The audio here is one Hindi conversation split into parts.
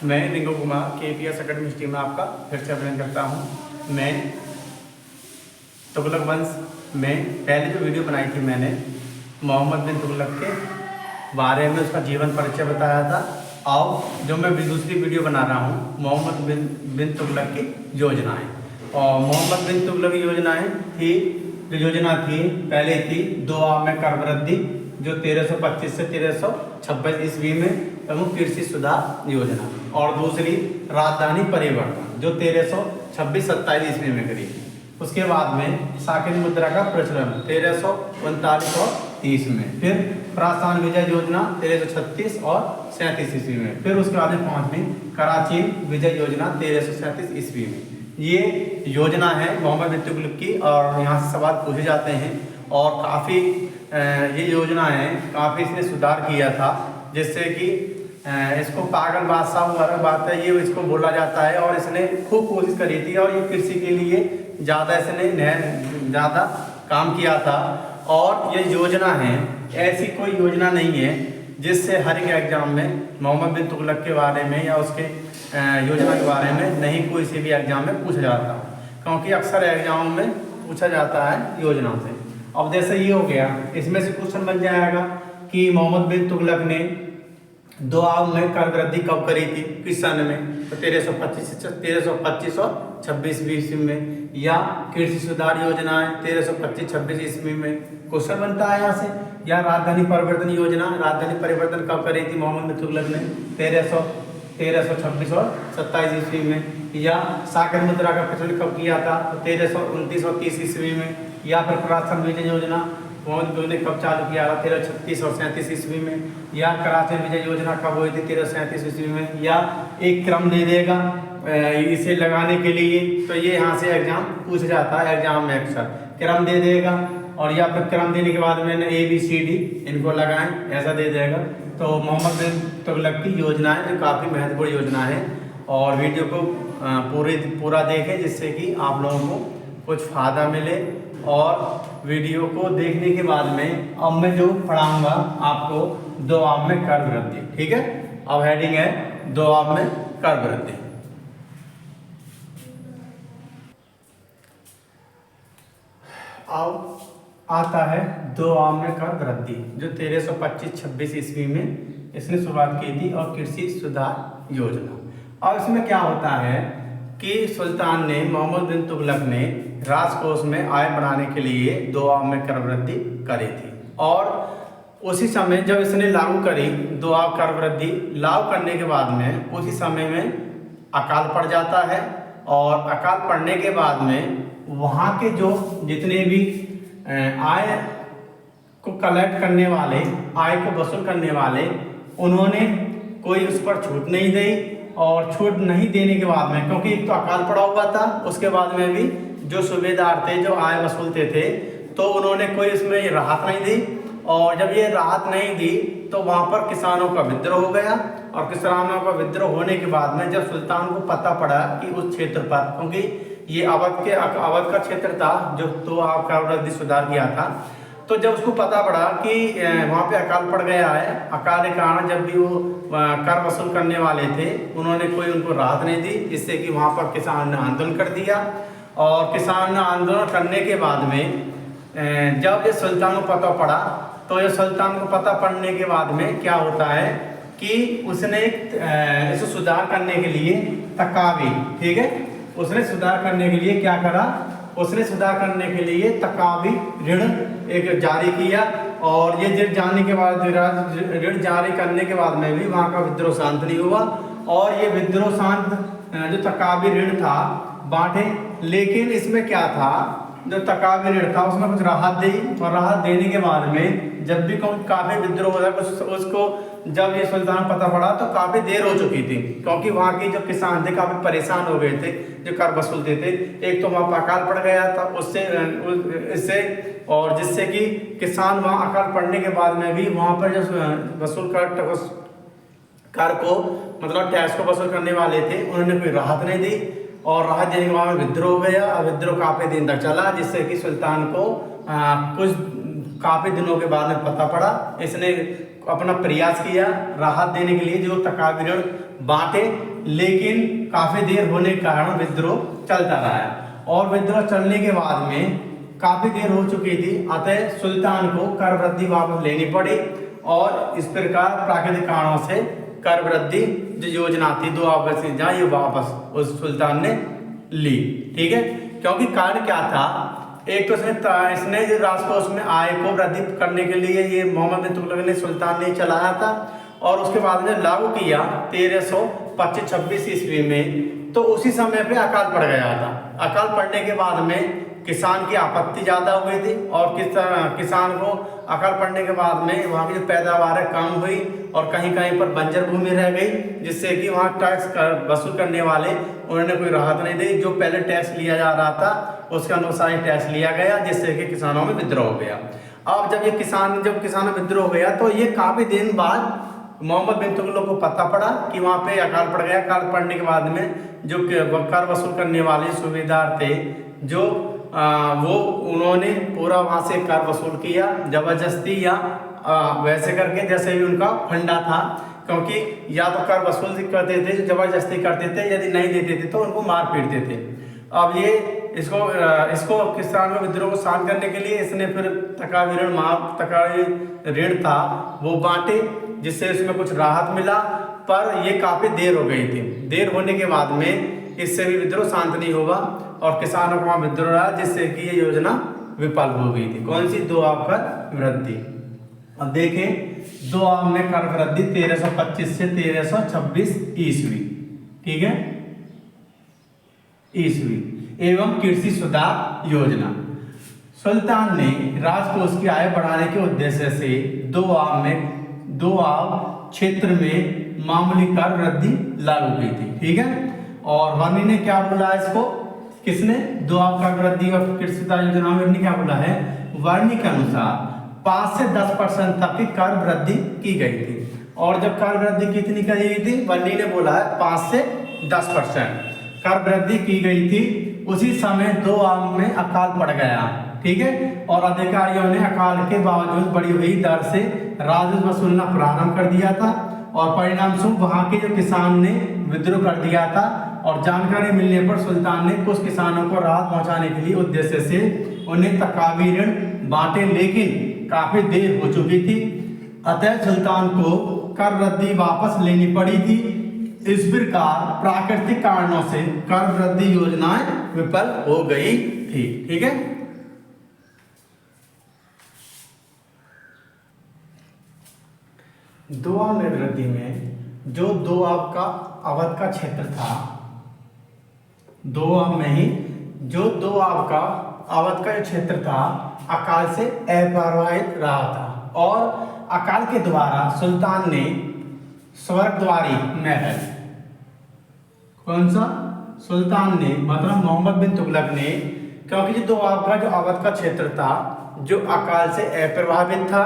मैं Rinku Kumar KPS academy history में आपका फिर से अभिनंदन करता हूँ। मैं तुगलक वंश में पहले जो वीडियो बनाई थी मैंने मोहम्मद बिन तुगलक के बारे में उसका जीवन परिचय बताया था। और जो मैं दूसरी वीडियो बना रहा हूँ मोहम्मद बिन तुगलक की योजनाएं। और मोहम्मद बिन तुगलक की योजनाएं थी, जो योजना थी पहले थी 2 आम में कर वृद्धि जो 1325 से 1326 ईस्वी में प्रमुख कृषि सुधार योजना, और दूसरी राजधानी परिवर्तन जो 1326-27 ईस्वी में करी। उसके बाद में साकेत मुद्रा का प्रचलन 1339 और 30 में, फिर प्रासान विजय योजना 1336 और 37 ईस्वी में, फिर उसके बाद में 5वीं कराचीन विजय योजना 1337 ईस्वी में। ये योजना है मोहम्मद बिन तुगलक की, और यहाँ से सवाल पूछे जाते हैं। और काफ़ी ये योजना है, काफ़ी इसने सुधार किया था, जिससे कि इसको पागल बादशाह वगैरह बात है ये इसको बोला जाता है। और इसने खूब कोशिश करी थी, और ये कृषि के लिए ज़्यादा ज़्यादा काम किया था। और ये योजना है, ऐसी कोई योजना नहीं है जिससे हर एक एग्जाम में मोहम्मद बिन तुगलक के बारे में या उसके योजना के बारे में नहीं कोई से भी एग्जाम में पूछा जाता, क्योंकि अक्सर एग्जाम में पूछा जाता है योजना से। अब जैसे ये हो गया, इसमें से क्वेश्चन बन जाएगा कि मोहम्मद बिन तुगलक ने 2 आम में कर वृद्धि कब करी थी, किस सन में, तो 1325 और 26 ईस्वी में, या कृषि सुधार योजनाएं 1325-26 ईस्वी में क्वेश्चन बनता है यहाँ से। या राजधानी परिवर्तन योजना, राजधानी परिवर्तन कब करी थी मोहम्मद बिन तुगलक ने 1326 और 27 ईस्वी में। या साकेत मुद्रा का प्रचलन कब किया था, तो 1329 और 30 ईस्वी में। या फिर प्रासान विजय योजना मोहम्मद बिन तुगलक ने कब चालू किया था, 1336 और 37 ईस्वी में। या कराचीन विजय योजना कब हुई थी, 1337 ईस्वी में। या एक क्रम दे देगा इसे लगाने के लिए, तो ये यहाँ से एग्जाम पूछ जाता है, एग्जाम में अक्सर क्रम दे देगा। और या फिर क्रम देने के बाद में ABCD इनको लगाएं, ऐसा दे देगा। तो मोहम्मद बिन तुगलक की योजनाएं जो काफ़ी महत्वपूर्ण योजना है, और वीडियो को पूरा देखें जिससे कि आप लोगों को कुछ फ़ायदा मिले। और वीडियो को देखने के बाद में अब मैं जो पढ़ाऊँगा आपको 2 आम में कर वृद्धि, ठीक है। अब हेडिंग है 2 आम में कर वृद्धि। अब आता है 2 आम में कर वृद्धि जो 1325-26 ईस्वी में इसने शुरुआत की थी, और कृषि सुधार योजना। और इसमें क्या होता है कि सुल्तान ने मोहम्मद बिन तुगलक ने राजकोष में आय बढ़ाने के लिए 2 आम में कर वृद्धि करी थी। और उसी समय जब इसने लागू करी 2 आम कर वृद्धि लागू करने के बाद में उसी समय में अकाल पड़ जाता है। और अकाल पड़ने के बाद में वहाँ के जो जितने भी आय को कलेक्ट करने वाले, आय को वसूल करने वाले, उन्होंने कोई उस पर छूट नहीं दी। और छूट नहीं देने के बाद में, क्योंकि एक तो अकाल पड़ा हुआ था, उसके बाद में भी जो सूबेदार थे जो आय वसूलते थे, तो उन्होंने कोई इसमें राहत नहीं दी। और जब ये राहत नहीं दी तो वहाँ पर किसानों का विद्रोह हो गया। और किसानों का विद्रोह होने के बाद में जब सुल्तान को पता पड़ा कि उस क्षेत्र पर, क्योंकि ये अवध का क्षेत्र था जो तो आपका वृद्धि सुधार किया था, तो जब उसको पता पड़ा कि वहाँ पे अकाल पड़ गया है, अकाल के कारण जब भी वो कर वसूल करने वाले थे उन्होंने कोई उनको राहत नहीं दी, जिससे कि वहाँ पर किसान ने आंदोलन कर दिया। और किसान ने आंदोलन करने के बाद में जब ये सुल्तान को पता पड़ा, तो ये सुल्तान को पता पड़ने के बाद में क्या होता है कि उसने इसे सुधार करने के लिए तकावी, ठीक है, उसने सुधार करने के लिए क्या करा, उसने सुधार करने के लिए तकावी ऋण एक जारी किया। और ये ऋण जाने के बाद ऋण जारी करने के बाद में भी वहाँ का विद्रोह शांत नहीं हुआ। और ये विद्रोह शांत जो तकावी ऋण था बांटे, लेकिन इसमें क्या था, जो तकावी ऋण था उसमें कुछ राहत दी। और राहत देने के बाद में जब भी काफ़ी विद्रोह होता उसको जब ये सुल्तान पता पड़ा तो काफ़ी देर हो चुकी थी, क्योंकि वहाँ के जो किसान थे काफ़ी परेशान हो गए थे जो कर वसूलते थे। एक तो वहाँ पर अकाल पड़ गया था इससे, और जिससे कि किसान वहाँ अकाल पड़ने के बाद में भी वहाँ पर जो वसूल कर को मतलब टैक्स को वसूल करने वाले थे उन्होंने कोई राहत नहीं दी। और राहत देने के बाद में विद्रोह हो गया। और विद्रोह काफ़ी दिन तक चला, जिससे कि सुल्तान को कुछ काफ़ी दिनों के बाद में पता पड़ा। इसने अपना प्रयास किया राहत देने के लिए, जो तकावी ऋण बांटे, लेकिन काफ़ी देर होने के कारण विद्रोह चलता रहा और विद्रोह चलने के बाद में काफ़ी देर हो चुकी थी, अतः सुल्तान को कर वृद्धि वापस लेनी पड़ी और इस प्रकार प्राकृतिक कारणों से कर वृद्धि जो योजना थी 2 अगस्त ये वापस उस सुल्तान ने ली। ठीक है, क्योंकि कारण क्या था, एक तो इसने जो राजकोष में आय को वृद्धि करने के लिए ये मोहम्मद बिन तुगलक ने सुल्तान ने चलाया था और उसके बाद में लागू किया 1325-26 ईस्वी में। तो उसी समय पे अकाल पड़ गया था। अकाल पड़ने के बाद में किसान की आपत्ति ज़्यादा हुई थी और किसान को अकाल पड़ने के बाद में वहाँ की जो पैदावार है कम हुई और कहीं कहीं पर बंजर भूमि रह गई, जिससे कि वहाँ टैक्स वसूल करने वाले उन्होंने कोई राहत नहीं दी। जो पहले टैक्स लिया जा रहा था उसके अनुसार ही टैक्स लिया गया, जिससे कि किसानों में विद्रोह हो गया। अब जब किसान में विद्रोह हो गया तो ये काफ़ी दिन बाद मोहम्मद बिन तुगलक को पता पड़ा कि वहाँ पे अकाल पड़ गया। अकाल पड़ने के बाद में जो कर वसूल करने वाले सूबेदार थे जो वो उन्होंने पूरा वहाँ से कर वसूल किया जबरदस्ती या वैसे करके जैसे भी उनका फंडा था, क्योंकि या तो कर वसूल करते थे जबरदस्ती करते थे, यदि नहीं देते थे तो उनको मार पीटते थे। अब ये इसको किसान में विद्रोह को शांत करने के लिए इसने फिर तकावी ऋण था वो बांटे, जिससे इसमें कुछ राहत मिला, पर ये काफ़ी देर हो गई थी। देर होने के बाद में इससे भी विद्रोह शांत नहीं हुआ और किसानों को वहाँ विद्रोह रहा, जिससे कि ये योजना विफल हो गई थी। कौन सी? 2 आब कर वृद्धि। अब देखें 2 आब में कर वृद्धि 1325 से 1326 ईस्वी, ठीक है, ईस्वी एवं कृषि सुधार योजना। सुल्तान ने राजकोष की आय बढ़ाने के उद्देश्य से 2 आब क्षेत्र में मामूली कर वृद्धि लागू की थी। ठीक है, और वर्णी ने क्या बोला इसको, किसने? 2 आब कर वृद्धि और कृषि सुधार योजना में क्या बोला है? वर्णी के अनुसार 5 से 10% तक की कर वृद्धि की गई थी। और जब कर वृद्धि कितनी करी गई थी? वर्णी ने बोला है 5 से 10% कर वृद्धि की गई थी। उसी समय 2 आब में अकाल पड़ गया। ठीक है, और अधिकारियों ने अकाल के बावजूद बढ़ी हुई दर से राजस्व वसूलना प्रारंभ कर दिया था और परिणाम स्वरूप वहाँ के जो किसान ने विद्रोह कर दिया था और जानकारी मिलने पर सुल्तान ने कुछ किसानों को राहत पहुंचाने के लिए उद्देश्य से उन्हें तकावी ऋण बांटे, लेकिन काफी देर हो चुकी थी, अतः सुल्तान को कर वृद्धि वापस लेनी पड़ी थी। इस प्रकार प्राकृतिक कारणों से कर वृद्धि योजनाएं विफल हो गई थी। ठीक है, 2 आब में वृद्धि में जो 2 आब का अवध का क्षेत्र था, 2 आब में ही जो 2 आब का अवध का जो क्षेत्र था अकाल से अप्रभावित रहा था और अकाल के द्वारा सुल्तान ने स्वर्गद्वारी महल, कौन सा? सुल्तान ने मतलब मोहम्मद बिन तुगलक ने, क्योंकि जो 2 आब का जो अवध का क्षेत्र था जो अकाल से अप्रभावित था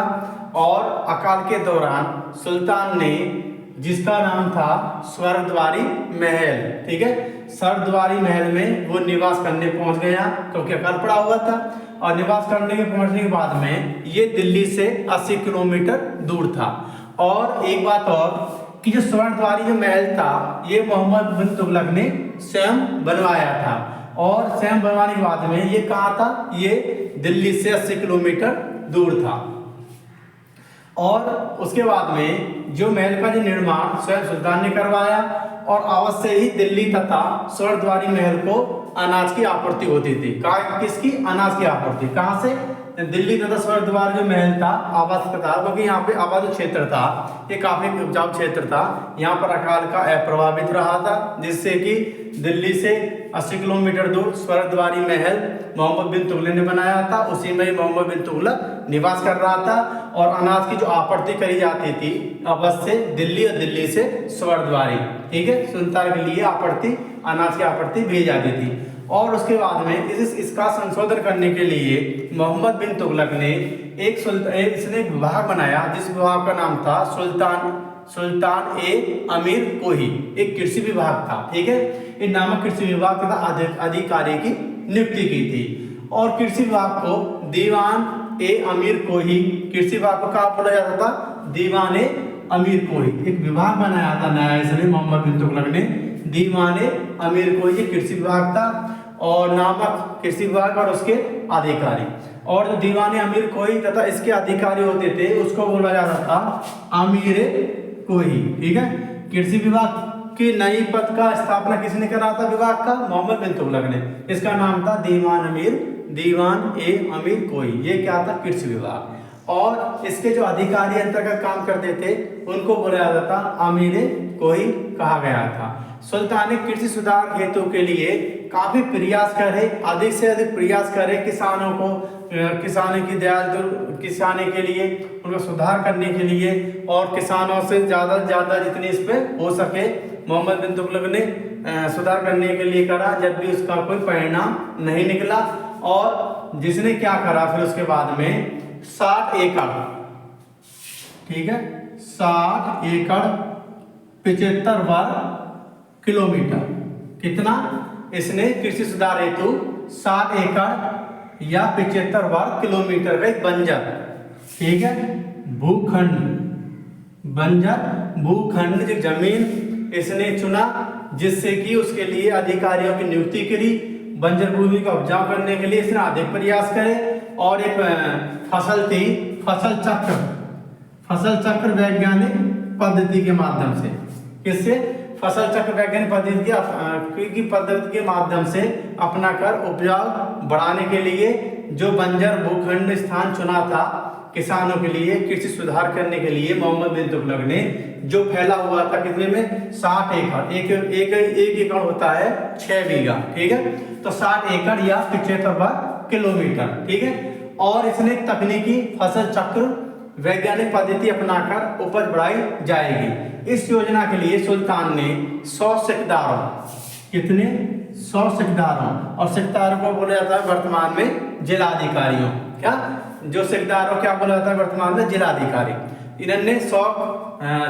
और अकाल के दौरान सुल्तान ने, जिसका नाम था स्वर्गद्वारी महल, ठीक है, स्वर्गद्वारी महल में वो निवास करने पहुंच गया क्योंकि अकाल पड़ा हुआ था। और निवास करने के पहुंचने के बाद में ये दिल्ली से 80 किलोमीटर दूर था। और एक बात और कि जो स्वर्गद्वारी जो महल था ये मोहम्मद बिन तुगलक ने स्वयं बनवाया था और स्वयं बनवाने के बाद में ये कहाँ था? ये दिल्ली से 80 किलोमीटर दूर था। और उसके बाद में जो महल का जो निर्माण स्वयं सुल्तान ने करवाया और अवश्य ही दिल्ली तथा स्वर्गद्वारी महल को अनाज की आपूर्ति होती थी। किसकी? अनाज की आपूर्ति। कहाँ से? दिल्ली तथा स्वर्गद्वार जो महल था आवास का था, क्योंकि यहाँ पे आबाद क्षेत्र था, ये काफी उपजाऊ क्षेत्र था, यहाँ पर अकाल का अप्रभावित रहा था, जिससे कि दिल्ली से 80 किलोमीटर दूर स्वर्गद्वारी महल मोहम्मद बिन तुगलक ने बनाया था। उसी में मोहम्मद बिन तुगलक निवास कर रहा था और अनाज की जो आपूर्ति करी जाती थी अवध से दिल्ली और दिल्ली से स्वर्गद्वारी, ठीक है, सुल्तान के लिए आपूर्ति, अनाज की आपूर्ति भेजी जाती थी। और उसके बाद में इसका संशोधन करने के लिए मोहम्मद बिन तुगलक ने इसने एक विभाग बनाया, जिस विभाग का नाम था सुल्तान ए अमीर कोही, एक कृषि विभाग था। ठीक है, इन नामक कृषि विभाग तथा अधिकारी की नियुक्ति की थी और कृषि विभाग को दीवान ए अमीर कोही, कृषि विभाग को क्या बोला जाता था? दीवान ए अमीर कोही। एक विभाग बनाया था नया इसने मोहम्मद बिन तुगलक ने, दीवान ए अमीर कोही, ये कृषि विभाग था। और नामक कृषि विभाग और उसके अधिकारी, और जो दीवान अमीर कोही तथा इसके अधिकारी होते थे उसको बोला जाता था अमीर कोही। ठीक है, कृषि विभाग की नई पद का स्थापना किसने करा था? विभाग का मोहम्मद बिन तुगलक ने। इसका नाम था दीवान ए अमीर कोही। ये क्या था? कृषि विभाग। और इसके जो अधिकारी अंतर्गत काम करते थे उनको बोला जाता था अमीर कोही कहा गया था। सुल्तान ने कृषि सुधार हेतु के लिए काफी प्रयास करे, अधिक से अधिक प्रयास करे, किसानों को किसानी के लिए उनको सुधार करने के लिए, और किसानों से ज्यादा जितनी इस पे हो सके मोहम्मद बिन तुगलक ने सुधार करने के लिए करा। जब भी उसका कोई परिणाम नहीं निकला, और जिसने क्या करा फिर उसके बाद में 60 एकड़, ठीक है, 60 एकड़ 75 वर्ग किलोमीटर, कितना? इसने कृषि सुधार हेतु 60 एकड़ या 75 वर्ग किलोमीटर का एक बंजर, ठीक है, बंजर भूखंड जो जमीन इसने चुना, जिससे कि उसके लिए अधिकारियों की नियुक्ति करी। बंजर भूमि को उपजाऊ करने के लिए इसने अधिक प्रयास करे। और एक फसल थी फसल चक्र वैज्ञानिक पद्धति के माध्यम से, किससे? फसल चक्र वैज्ञानिक पद्धति के माध्यम से अपना कर उपजाऊ बढ़ाने के लिए जो बंजर भूखंड स्थान चुना था किसानों के लिए कृषि सुधार करने के लिए, मोहम्मद बिन तुगलक ने, जो फैला हुआ था कितने में? 60 एकड़। एक एकड़ होता है 6 बीघा, ठीक है, तो 60 एकड़ या 75 वर्ग किलोमीटर, ठीक है। और इसने तकनीकी फसल चक्र वैज्ञानिक पद्धति अपनाकर उपज बढ़ाई जाएगी। इस योजना के लिए सुल्तान ने 100 सेकदारों, कितने? 100 सेकदारों, और सेकदारों को बोला जाता है वर्तमान में जिलाधिकारियों। क्या? जो सेकदारों क्या बोला जाता है वर्तमान में? जिलाधिकारी। इन्होंने 100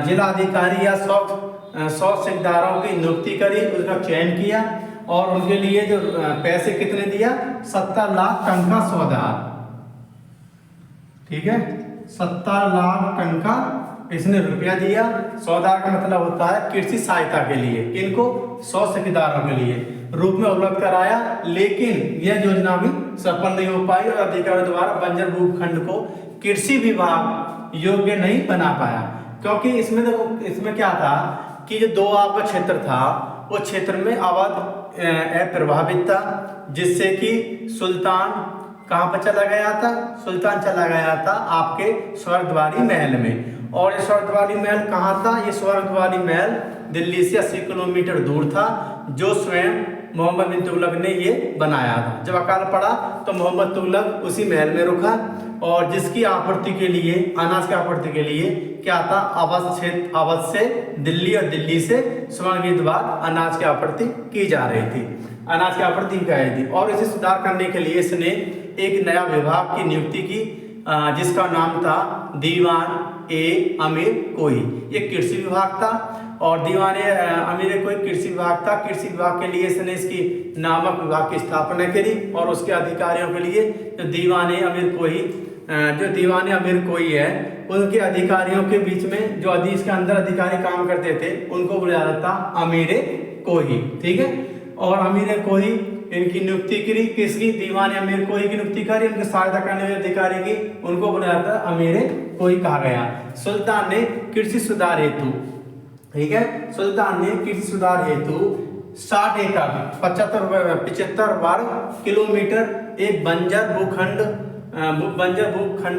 जिलाधिकारी या 100 सेकदारों की नियुक्ति करी, उसका चयन किया, और उनके लिए जो पैसे कितने दिया? 70 लाख टन का सौदा, ठीक है, 70 लाख टन का इसने रुपया दिया। सौदा का मतलब होता है कृषि सहायता के लिए, किनको? 100 सेकदारों के लिए रूप में उपलब्ध कराया। लेकिन यह योजना भी सफल नहीं हो पाई, और अधिकारियों द्वारा बंजर भूखंड को कृषि विभाग योग्य नहीं बना पाया। क्योंकि इसमें देखो, इसमें क्या था कि जो 2 आपका क्षेत्र था, वो क्षेत्र में अवध अप्रभावित था, जिससे कि सुल्तान कहाँ पर चला गया था? सुल्तान चला गया था आपके स्वर्गद्वारी महल में। और ये स्वर्गद्वारी महल कहाँ था? ये स्वर्गद्वारी महल दिल्ली से 80 किलोमीटर दूर था, जो स्वयं मोहम्मद बिन तुगलक ने ये बनाया था। जब अकाल पड़ा तो मोहम्मद तुगलक उसी महल में रुका, और जिसकी आपूर्ति के लिए, अनाज की आपूर्ति के लिए क्या था? अवध से दिल्ली और दिल्ली से स्वर्गद्वार अनाज की आपूर्ति की जा रही थी, अनाज की आपूर्ति की जा रही थी। और इसे सुधार करने के लिए इसने एक नया विभाग की नियुक्ति की, जिसका नाम था दीवान ए अमीर कोही। ये कृषि विभाग था, और दीवान ए अमीर कोही कृषि विभाग था। कृषि विभाग के लिए इसने इसकी नामक विभाग की स्थापना करी, और उसके अधिकारियों के लिए जो दीवान ए अमीर कोही है, उनके अधिकारियों के बीच में जो इसके अंदर अधिकारी काम करते थे उनको बोला जाता था अमीर कोही, ठीक है। और अमीर कोही इनकी नियुक्ति करी, किसकी? दीवान अमीर कोही की नियुक्ति करी, उनकी सहायता करने वाले अधिकारी की, उनको बोला जाता है अमीर कोही कहा गया। सुल्तान ने कृषि सुधार हेतु, ठीक है, सुल्तान ने कृषि सुधार हेतु 60 एकड़ 75 वर्ग किलोमीटर एक बंजर भूखंड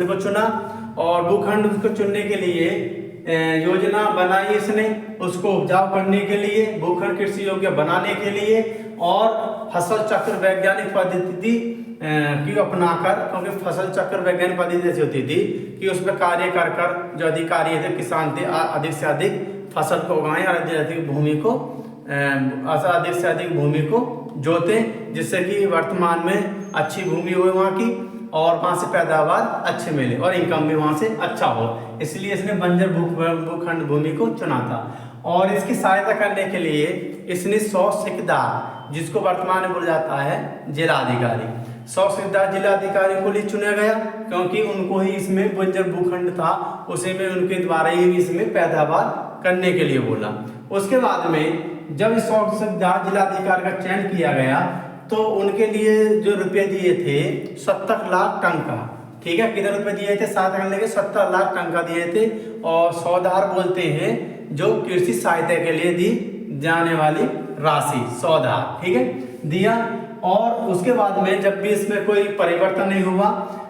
को चुना, और भूखंड को चुनने के लिए योजना बनाई इसने, उसको उपजाऊ करने के लिए, भूखंड कृषि योग्य बनाने के लिए, और फसल चक्र वैज्ञानिक पद्धति की अपनाकर, क्योंकि फसल चक्र वैज्ञानिक पद्धति ऐसी होती थी कि उसमें कार्य कर जो अधिकारी थे, किसान थे, अधिक से अधिक फसल को उगाएं और अधिक से अधिक भूमि को जोते, जिससे कि वर्तमान में अच्छी भूमि हो वहाँ की, और वहाँ से पैदावार अच्छे मिले और इनकम भी वहाँ से अच्छा हो। इसलिए इसने बंजर भूखंड भूमि को चुना था। और इसकी सहायता करने के लिए इसने 100 सेकदार, जिसको वर्तमान में बोला जाता है जिलाधिकारी, शौकसिद्धार्थ जिलाधिकारी को लिए चुना गया क्योंकि उनको ही इसमें बंजर भूखंड था, उसी में उनके द्वारा ही इसमें पैदावार करने के लिए बोला। उसके बाद में जब इस शौकसिद्धार्थ जिलाधिकारी का चयन किया गया तो उनके लिए जो रुपये दिए थे 70 लाख टन का, ठीक है, कितने रुपए दिए थे, 7 गणने के 70 लाख टन का दिए थे। और सौदार बोलते हैं जो कृषि सहायता के लिए दी जाने वाली राशि, सौदार, ठीक है, दिया। और उसके बाद में जब भी इसमें कोई परिवर्तन नहीं हुआ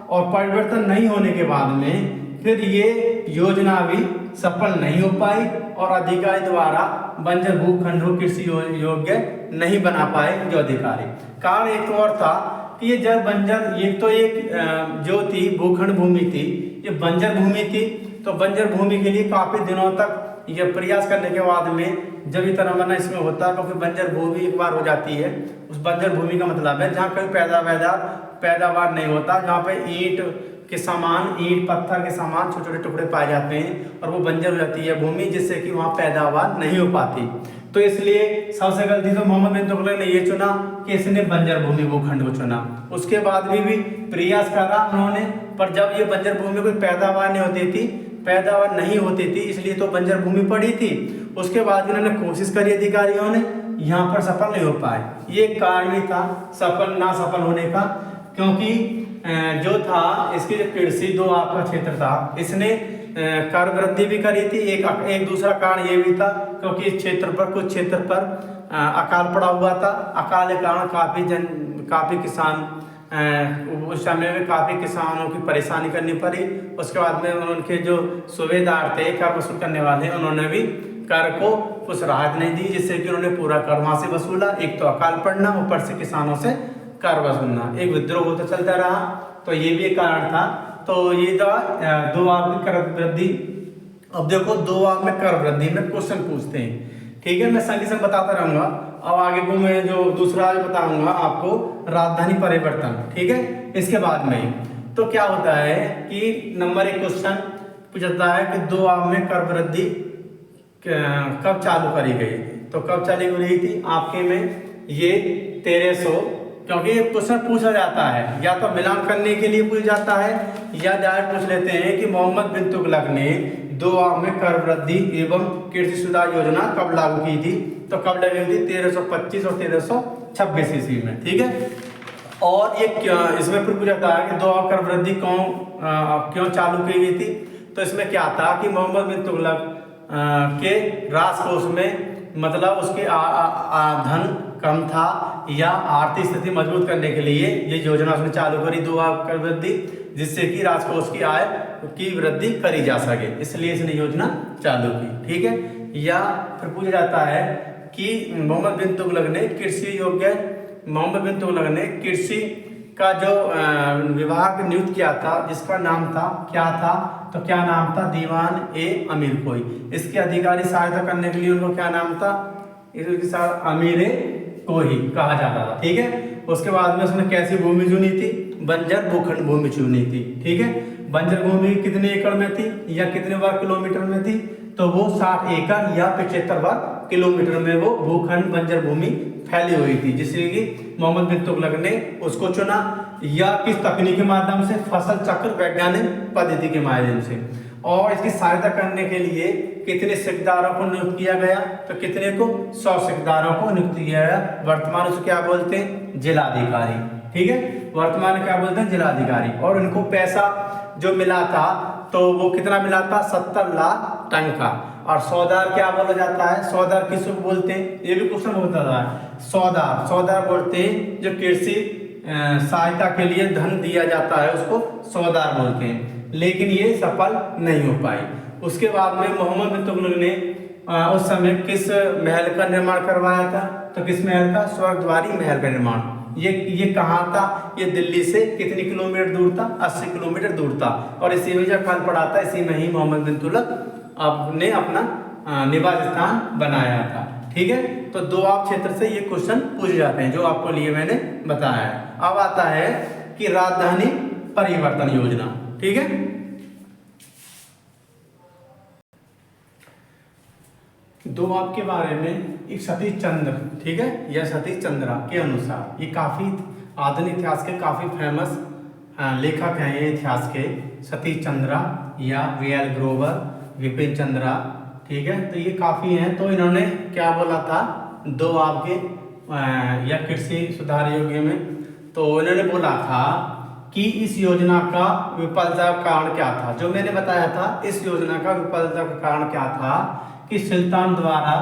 और परिवर्तन नहीं होने के बाद में फिर ये योजना भी सफल नहीं हो पाई और अधिकारी द्वारा बंजर भूखंड को कृषि योग्य नहीं बना पाए जो अधिकारी। कारण एक और था कि ये जब बंजर, ये तो एक जो थी भूखंड भूमि थी, ये बंजर भूमि थी, तो बंजर भूमि के लिए काफी दिनों तक ये प्रयास करने के बाद में जब इतना मना इसमें होता है, क्योंकि बंजर भूमि एक बार हो जाती है, उस बंजर भूमि का मतलब है जहाँ कोई पैदावार नहीं होता, जहाँ पे ईंट पत्थर के समान छोटे छोटे टुकड़े पाए जाते हैं और वो बंजर हो जाती है भूमि, जिससे कि वहाँ पैदावार नहीं हो पाती। तो इसलिए सबसे गलती तो मोहम्मद बिन तुगलक ने ये चुना कि इसने बंजर भूमि भूखंड को चुना। उसके बाद भी प्रयास करा उन्होंने, पर जब ये बंजर भूमि कोई पैदावार नहीं होती थी, इसलिए तो बंजर भूमि पड़ी थी। उसके बाद इन्होंने कोशिश करी अधिकारियों ने, यहाँ पर सफल नहीं हो पाए। ये कारण भी था ना सफल होने का, क्योंकि जो था इसकी जो कृषि दो आपका क्षेत्र था, इसने कर वृद्धि भी करी थी। एक दूसरा कारण ये भी था क्योंकि इस क्षेत्र पर कुछ क्षेत्र पर अकाल पड़ा हुआ था। अकाल के कारण काफी किसान उस समय में काफी किसानों की परेशानी करनी पड़ी। उसके बाद में उनके जो सूबेदार थे कर वसूल करने वाले, उन्होंने भी कर को कुछ राहत नहीं दी, जिससे कि उन्होंने पूरा कर वहां से वसूला। एक तो अकाल पड़ना, ऊपर से किसानों से कर वसूलना, एक विद्रोह होता चलता रहा, तो ये भी एक कारण था। तो ये दो आपकी कर वृद्धि। अब देखो दो आप में कर वृद्धि में क्वेश्चन पूछते हैं, ठीक है, मैं संग संग बताता रहूंगा। अब आगे को मैं जो दूसरा बताऊंगा आपको राजधानी परिवर्तन, ठीक है, इसके बाद में तो क्या होता है कि नंबर 1 क्वेश्चन पूछता है कि दो आप में कर वृद्धि कब चालू करी गई, तो कब चालू हुई थी आपके में ये 1300, क्योंकि ये क्वेश्चन पूछा जाता है या तो मिलान करने के लिए पूछा जाता है या डायरेक्ट पूछ लेते हैं कि मोहम्मद बिन तुगलक ने दो आम में कर वृद्धि एवं कृषि सुधार योजना कब लागू की थी, तो कब लगी थी 1325 और 1326 ईस्वी में, ठीक है। और ये इसमें फिर पूछा था कि दो आम कर वृद्धि क्यों चालू की गई थी, तो इसमें क्या था कि मोहम्मद बिन तुगलक के राजकोष में मतलब उसके धन कम था या आर्थिक स्थिति मजबूत करने के लिए ये योजना उसने चालू करी दो आम कर वृद्धि, जिससे कि राजकोष की आय की वृद्धि करी जा सके, इसलिए इसने योजना चालू की, ठीक है। या फिर पूछा जाता है कि मोहम्मद बिन तुगलक ने कृषि का जो विभाग नियुक्त किया था, जिसका नाम था क्या था, तो क्या नाम था, दीवान ए अमीर कोई। इसके अधिकारी सहायता करने के लिए उनको क्या नाम था, अमीर कोई कहा जाता था, ठीक है। उसके बाद में उसने कैसी भूमि चुनी थी, बंजर भूखंड भूमि चुनी थी, ठीक है। बंजर भूमि कितने एकड़ में थी या कितने वर्ग किलोमीटर में थी, तो वो 60 एकड़ या 75 वर्ग किलोमीटर में वो भूखंड बंजर भूमि फैली हुई थी, जिससे कि मोहम्मद बिन तुगलक ने उसको चुना। या किस तकनीक के माध्यम से, फसल चक्र वैज्ञानिक पद्धति के माध्यम से। और इसकी सहायता करने के लिए कितने सिकदारों को नियुक्त किया गया, तो कितने को, 100 सिकदारों को नियुक्त किया गया। वर्तमान उसको क्या बोलते हैं, जिलाधिकारी, ठीक है, वर्तमान में क्या बोलते हैं, जिलाधिकारी। और इनको पैसा जो मिला था तो वो कितना मिला था, 70 लाख टन का। और सौदार क्या बोला जाता है, सौदार किसको बोलते हैं, ये भी क्वेश्चन होता था। सौदार बोलते हैं जो कृषि सहायता के लिए धन दिया जाता है, उसको सौदार बोलते हैं, लेकिन ये सफल नहीं हो पाई। उसके बाद में मोहम्मद बिन तुगलक ने उस समय किस महल का निर्माण करवाया था, तो किस महल का, स्वर्गद्वारी महल का निर्माण। ये कहाँ था, ये दिल्ली से कितनी किलोमीटर दूर था, 80 किलोमीटर दूर था। और इसी में जब खाल पड़ा था, इसी में ही मोहम्मद बिन तुगलक ने अपना निवास स्थान बनाया था, ठीक है। तो दो आप क्षेत्र से ये क्वेश्चन पूछे जाते हैं जो आपको लिए मैंने बताया है। अब आता है कि राजधानी परिवर्तन योजना, ठीक है। दो आप के बारे में एक सतीश चंद्र, ठीक है, या सतीश चंद्रा के अनुसार ये काफी आधुनिक इतिहास के काफ़ी फेमस लेखक हैं ये इतिहास के, सतीश चंद्रा या वी.एल. ग्रोवर, विपिन चंद्रा, ठीक है। तो ये काफ़ी हैं। तो इन्होंने क्या बोला था, दो आपके या कृषि सुधार योजना में, तो इन्होंने बोला था कि इस योजना का विफलता का कारण क्या था। जो मैंने बताया था, इस योजना का विफलता का कारण क्या था कि सुल्तान द्वारा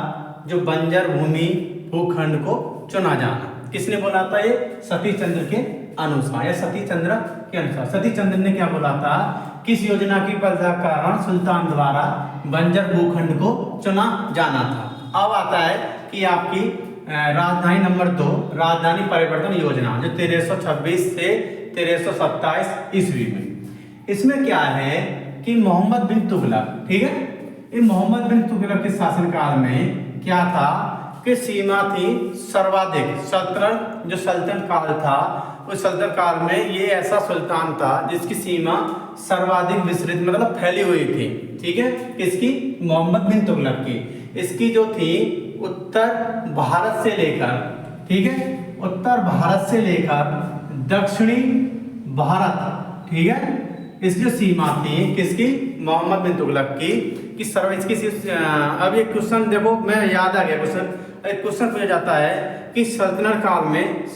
जो बंजर भूमि भूखंड को चुना जाना। किसने बोला था ये? सतीश चंद्र के अनुसार या सतीश चंद्र के अनुसार। सतीश चंद्र ने क्या बोला था, किस योजना की विफलता का कारण सुल्तान द्वारा बंजर भूखंड को चुना जाना था। अब आता है कि आपकी राजधानी नंबर 2, राजधानी परिवर्तन योजना, जो 1326 से 1327 ईस्वी में। इसमें क्या है कि मोहम्मद बिन तुगलक, ठीक है, इन मोहम्मद बिन तुगलक के शासनकाल में क्या था कि सीमा थी सर्वाधिक सल्तनत, जो सल्तनत काल था, उस सल्तनत काल में ये ऐसा सुल्तान था जिसकी सीमा सर्वाधिक विस्तृत मतलब फैली हुई थी, ठीक है। किसकी? मोहम्मद बिन तुगलक की। इसकी जो थी उत्तर भारत से लेकर, ठीक है, उत्तर भारत से लेकर दक्षिणी भारत, ठीक है, इसकी जो सीमा थी किसकी? मोहम्मद बिन तुगलक की सर्व इसकी। अब ये क्वेश्चन देखो, मैं याद आ गया क्वेश्चन। एक क्वेश्चन पूछा जाता है कि सल्तनत काल में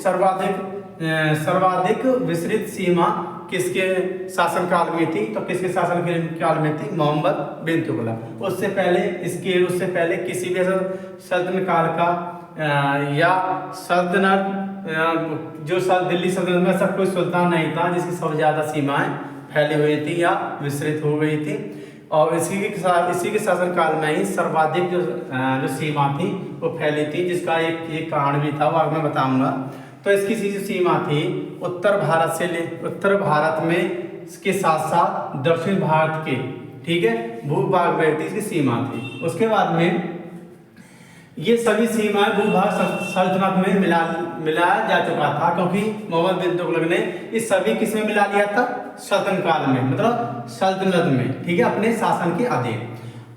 सर्वाधिक विस्तृत सीमा किसके शासनकाल में थी? तो किसके शासन काल में थी? मोहम्मद बिन तुगलक। उससे पहले किसी भी सल्तनत काल का या सल्तनत जो दिल्ली सल्तनत में सब कोई सुल्तान नहीं था जिसकी सबसे ज़्यादा सीमाएं फैली हुई थी या विस्तृत हो गई थी। और इसी के शासनकाल में ही सर्वाधिक जो सीमा थी वो फैली थी, जिसका एक कारण भी था, वो आगे मैं बताऊंगा। तो इसकी जो सीमा थी उत्तर भारत में के साथ साथ दक्षिण भारत के, ठीक है, भूभाग में इसकी सीमा थी। उसके बाद में ये सभी सीमाएं भूभाग सल्तनत में मिलाया जा चुका था, क्योंकि मोहम्मद बिन तुगलक ने इस सभी किसमें मिला लिया था? सल्तनत काल में, मतलब सल्तनत में, ठीक है, अपने शासन के अधीन।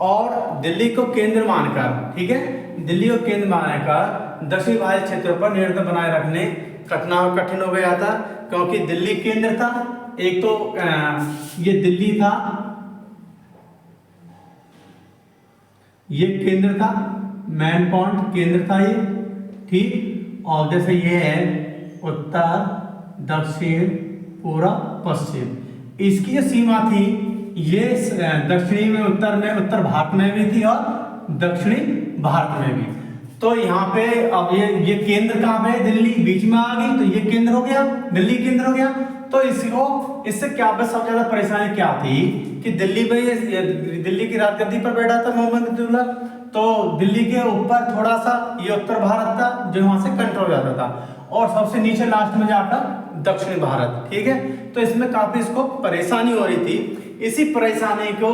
और दिल्ली को केंद्र मानकर, ठीक है, दिल्ली को केंद्र मानकर दक्षिण भारत क्षेत्रों पर नियंत्रण बनाए रखने कठिन हो गया था, क्योंकि दिल्ली केंद्र था। एक तो ये दिल्ली था, ये केंद्र था, मेन पॉइंट केंद्र था ये, ठीक। और जैसे ये है उत्तर, दक्षिण, पूर्व, पश्चिम, इसकी जो सीमा थी ये दक्षिणी में, उत्तर भारत में भी थी और दक्षिणी भारत में भी। तो यहाँ पे अब ये केंद्र कहाँ पे? दिल्ली बीच में आ गई, तो ये केंद्र हो गया, दिल्ली केंद्र हो गया। तो इससे क्या सबसे ज्यादा परेशानी क्या थी कि दिल्ली की राजगद्दी पर बैठा था मोहम्मद बिन तुगलक, तो दिल्ली के ऊपर थोड़ा सा ये उत्तर भारत था जो वहां से कंट्रोल जाता था, और सबसे नीचे लास्ट में जाकर दक्षिण भारत, ठीक है। तो इसमें काफी इसको परेशानी हो रही थी। इसी परेशानी को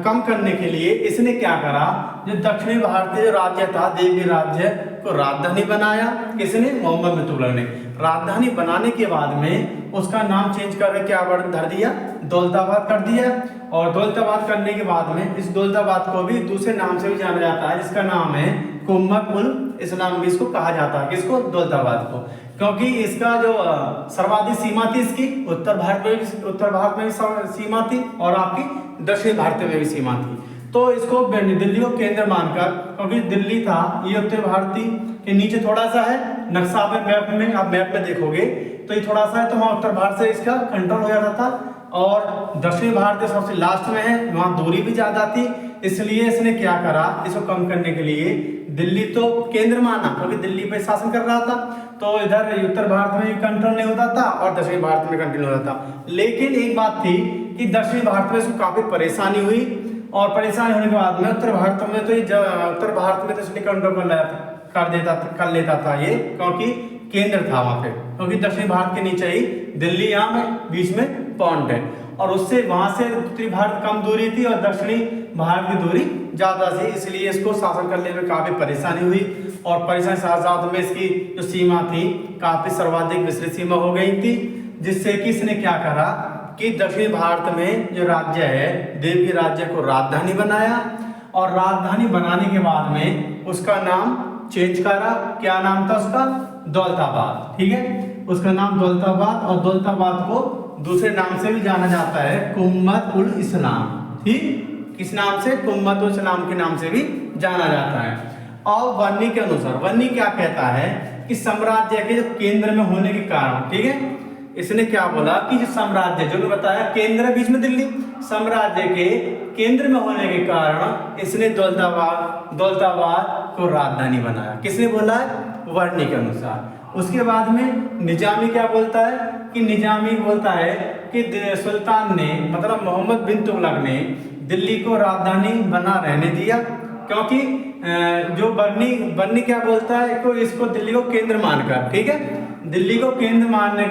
कम करने के लिए इसने क्या करा, जो दक्षिणी भारतीय जो राज्य था, देवगी राज्य को राजधानी बनाया। किसने? मोहम्मद बिन तुगलक ने। राजधानी बनाने के बाद में उसका नाम चेंज करके क्या धर दिया? दौलताबाद कर दिया। और दौलताबाद करने के बाद में इस दौलताबाद को भी दूसरे नाम से भी जाना जाता है, जिसका नाम है कुम्मक उल इस्लाम भी इसको कहा जाता है। किसको? दौलताबाद को, क्योंकि इसका जो सर्वाधिक सीमा थी इसकी उत्तर भारत में भी सीमा थी और आपकी दक्षिण भारत में भी सीमा थी। तो इसको दिल्ली को केंद्र मानकर, क्योंकि दिल्ली था ये उत्तर भारती के नीचे थोड़ा सा है, नक्शा पे आप मैप में देखोगे तो ये थोड़ा सा है, तो वहाँ उत्तर भारत से इसका कंट्रोल हो जाता था। और दक्षिण भारत सबसे लास्ट में है, वहाँ दूरी भी ज्यादा थी, इसलिए इसने क्या करा, इसको कम करने के लिए दिल्ली तो केंद्र माना, क्योंकि दिल्ली पे शासन कर रहा था, तो इधर उत्तर भारत में भी कंट्रोल नहीं होता था और दक्षिण भारत में कंट्रोल होता था। लेकिन एक बात थी कि दक्षिण भारत में इसको काफी परेशानी हुई, और परेशानी होने के बाद में उत्तर भारत में तो इसलिए कंट्रोल कर लेता था ये, क्योंकि केंद्र था वहां पे, क्योंकि दक्षिण भारत के नीचे ही दिल्ली यहाँ में बीच में पॉइंट है, और उससे वहां से उत्तरी भारत कम दूरी थी और दक्षिणी भारत की दूरी ज्यादा थी, इसलिए इसको शासन करने में काफी परेशानी हुई। और परेशानी साथ साथ में इसकी जो सीमा थी काफी सर्वाधिक विस्तृत सीमा हो गई थी, जिससे कि इसने क्या करा कि दक्षिण भारत में जो राज्य है देवगी राज्य को राजधानी बनाया, और राजधानी बनाने के बाद में उसका नाम चेंज करा। क्या नाम था उसका? दौलताबाद, ठीक है। उसका नाम दौलताबाद, और दौलताबाद को दूसरे नाम से भी जाना जाता है, कुम्मत उल इस्लाम। ठीक, किस नाम से? कुम्मत उल इस्लाम के नाम से भी जाना जाता है। और वर्णी के अनुसार, वर्णी क्या कहता है कि साम्राज्य के जो केंद्र में होने के कारण, ठीक है, इसने क्या बोला कि जो साम्राज्य, जो मैं बताया केंद्र बीच में दिल्ली, साम्राज्य के केंद्र में होने के कारण इसने दौलताबाद को राजधानी बनाया। किसने बोला है? वर्णी के अनुसार। उसके बाद में निजामी क्या बोलता है कि निजामी बोलता है कि सुल्तान ने, मतलब मोहम्मद बिन तुगलक ने दिल्ली को राजधानी बना रहने दिया, क्योंकि जो बर्नी क्या बोलता है को, इसको दिल्ली को केंद्र मानकर, ठीक है, दिल्ली को केंद्र मानने,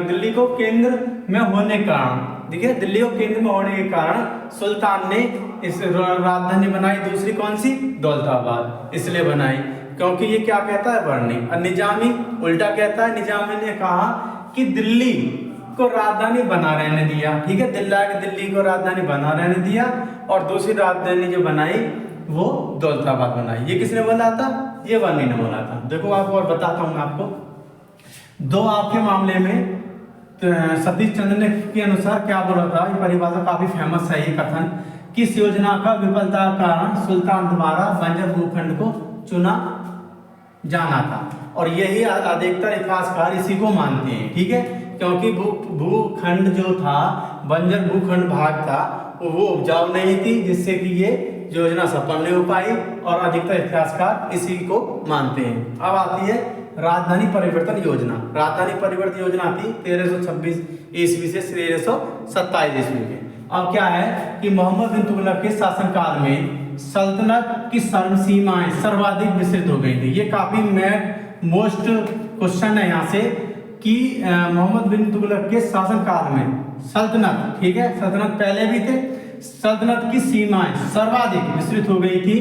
दिल्ली को केंद्र में होने के कारण, ठीक है, दिल्ली को केंद्र में होने के कारण सुल्तान ने इस राजधानी बनाई। दूसरी कौन सी? दौलताबाद। इसलिए बनाई क्योंकि ये क्या कहता है? बर्नी। और निजामी उल्टा कहता है, निजामी ने कहा कि दिल्ली को राजधानी बना रहने दिया, ठीक है, दिल्ली को राजधानी बना रहने दिया, और दूसरी राजधानी जो बनाई वो दौलताबाद बनाई। ये किसने बोला था? ये वर्णी ने बोला था। देखो आपको और बताता हूँ आपको, दो आपके मामले में सतीश चंद्र ने के अनुसार क्या बोला था, ये परिभाषा काफी फेमस है ये कथन, कि इस योजना का विफलता का कारण सुल्तान द्वारा बंजर भूखंड को चुना जाना था। और यही अधिकतर इतिहासकार इसी को मानते हैं, ठीक है, क्योंकि भूखंड जो था, बंजर भूखंड भाग था, वो उपजाऊ नहीं थी, जिससे कि ये योजना सफल नहीं हो पाई, और अधिकतर इतिहासकार इसी को मानते हैं। अब आती है राजधानी परिवर्तन योजना। राजधानी परिवर्तन योजना थी 1326 ईस्वी से 1327 ईस्वी में। अब क्या है कि मोहम्मद बिन तुगलक के शासनकाल में सल्तनत की सीमाएं सर्वाधिक विस्तृत हो गई थी। ये काफी मोस्ट क्वेश्चन है यहाँ से कि मोहम्मद बिन तुगलक के शासनकाल में सल्तनत, ठीक है, सल्तनत पहले भी थे, सल्तनत की सीमाएं सर्वाधिक विस्तृत हो गई थी,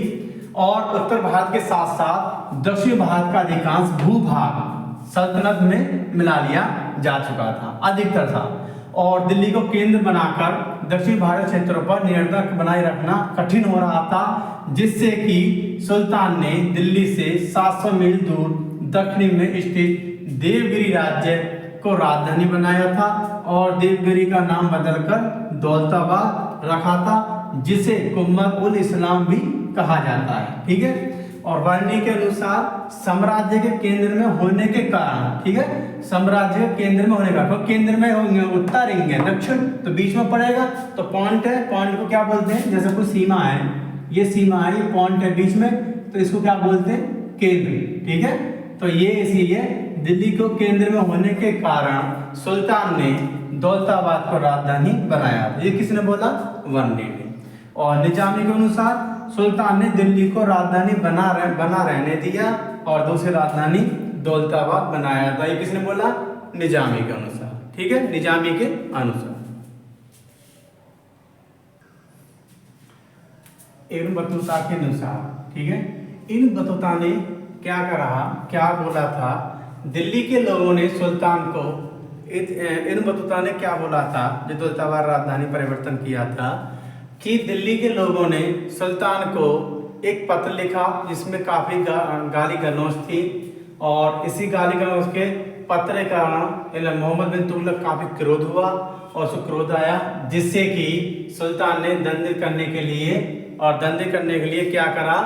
और उत्तर भारत के साथ साथ दक्षिण भारत का अधिकांश भूभाग सल्तनत में मिला लिया जा चुका था, अधिकतर था, और दिल्ली को केंद्र बनाकर दक्षिण भारत क्षेत्रों पर नियंत्रण बनाए रखना कठिन हो रहा था, जिससे कि सुल्तान ने दिल्ली से 700 मील दूर दक्षिण में स्थित देवगिरी राज्य को राजधानी बनाया था, और देवगिरी का नाम बदलकर दौलताबाद रखा था, जिसे कुम्मत उल इस्लाम भी कहा जाता है, ठीक है। और वर्णी के अनुसार साम्राज्य के केंद्र में होने के कारण, ठीक है, साम्राज्य के केंद्र में होने का, तो केंद्र में होंगे उत्तर होंगे दक्षिण, तो बीच में पड़ेगा, तो पॉइंट है, पॉइंट को क्या बोलते हैं? जैसे कोई सीमा है, ये सीमा है, ये पॉइंट है बीच में, तो इसको क्या बोलते हैं? केंद्र, ठीक है। तो ये इसीलिए दिल्ली को केंद्र में होने के कारण सुल्तान ने दौलताबाद को राजधानी बनाया। ये किसने बोला? वर्णी ने। और निजामी के अनुसार सुल्तान ने दिल्ली को राजधानी बना रहने दिया, और दूसरी राजधानी दौलताबाद बनाया था। ये किसने बोला? निजामी के अनुसार, ठीक है, निजामी के अनुसार। इब्न बतूता के अनुसार, ठीक है, इन बतूता ने क्या बोला था? दिल्ली के लोगों ने सुल्तान को, इन बतूता ने क्या बोला था जो दौलताबाद राजधानी परिवर्तन किया था, कि दिल्ली के लोगों ने सुल्तान को एक पत्र लिखा जिसमें काफ़ी गाली गलौज थी, और इसी गाली गलौज के पत्र के कारण मोहम्मद बिन तुगलक काफ़ी क्रोध हुआ, और उसको क्रोध आया, जिससे कि सुल्तान ने दंडित करने के लिए क्या करा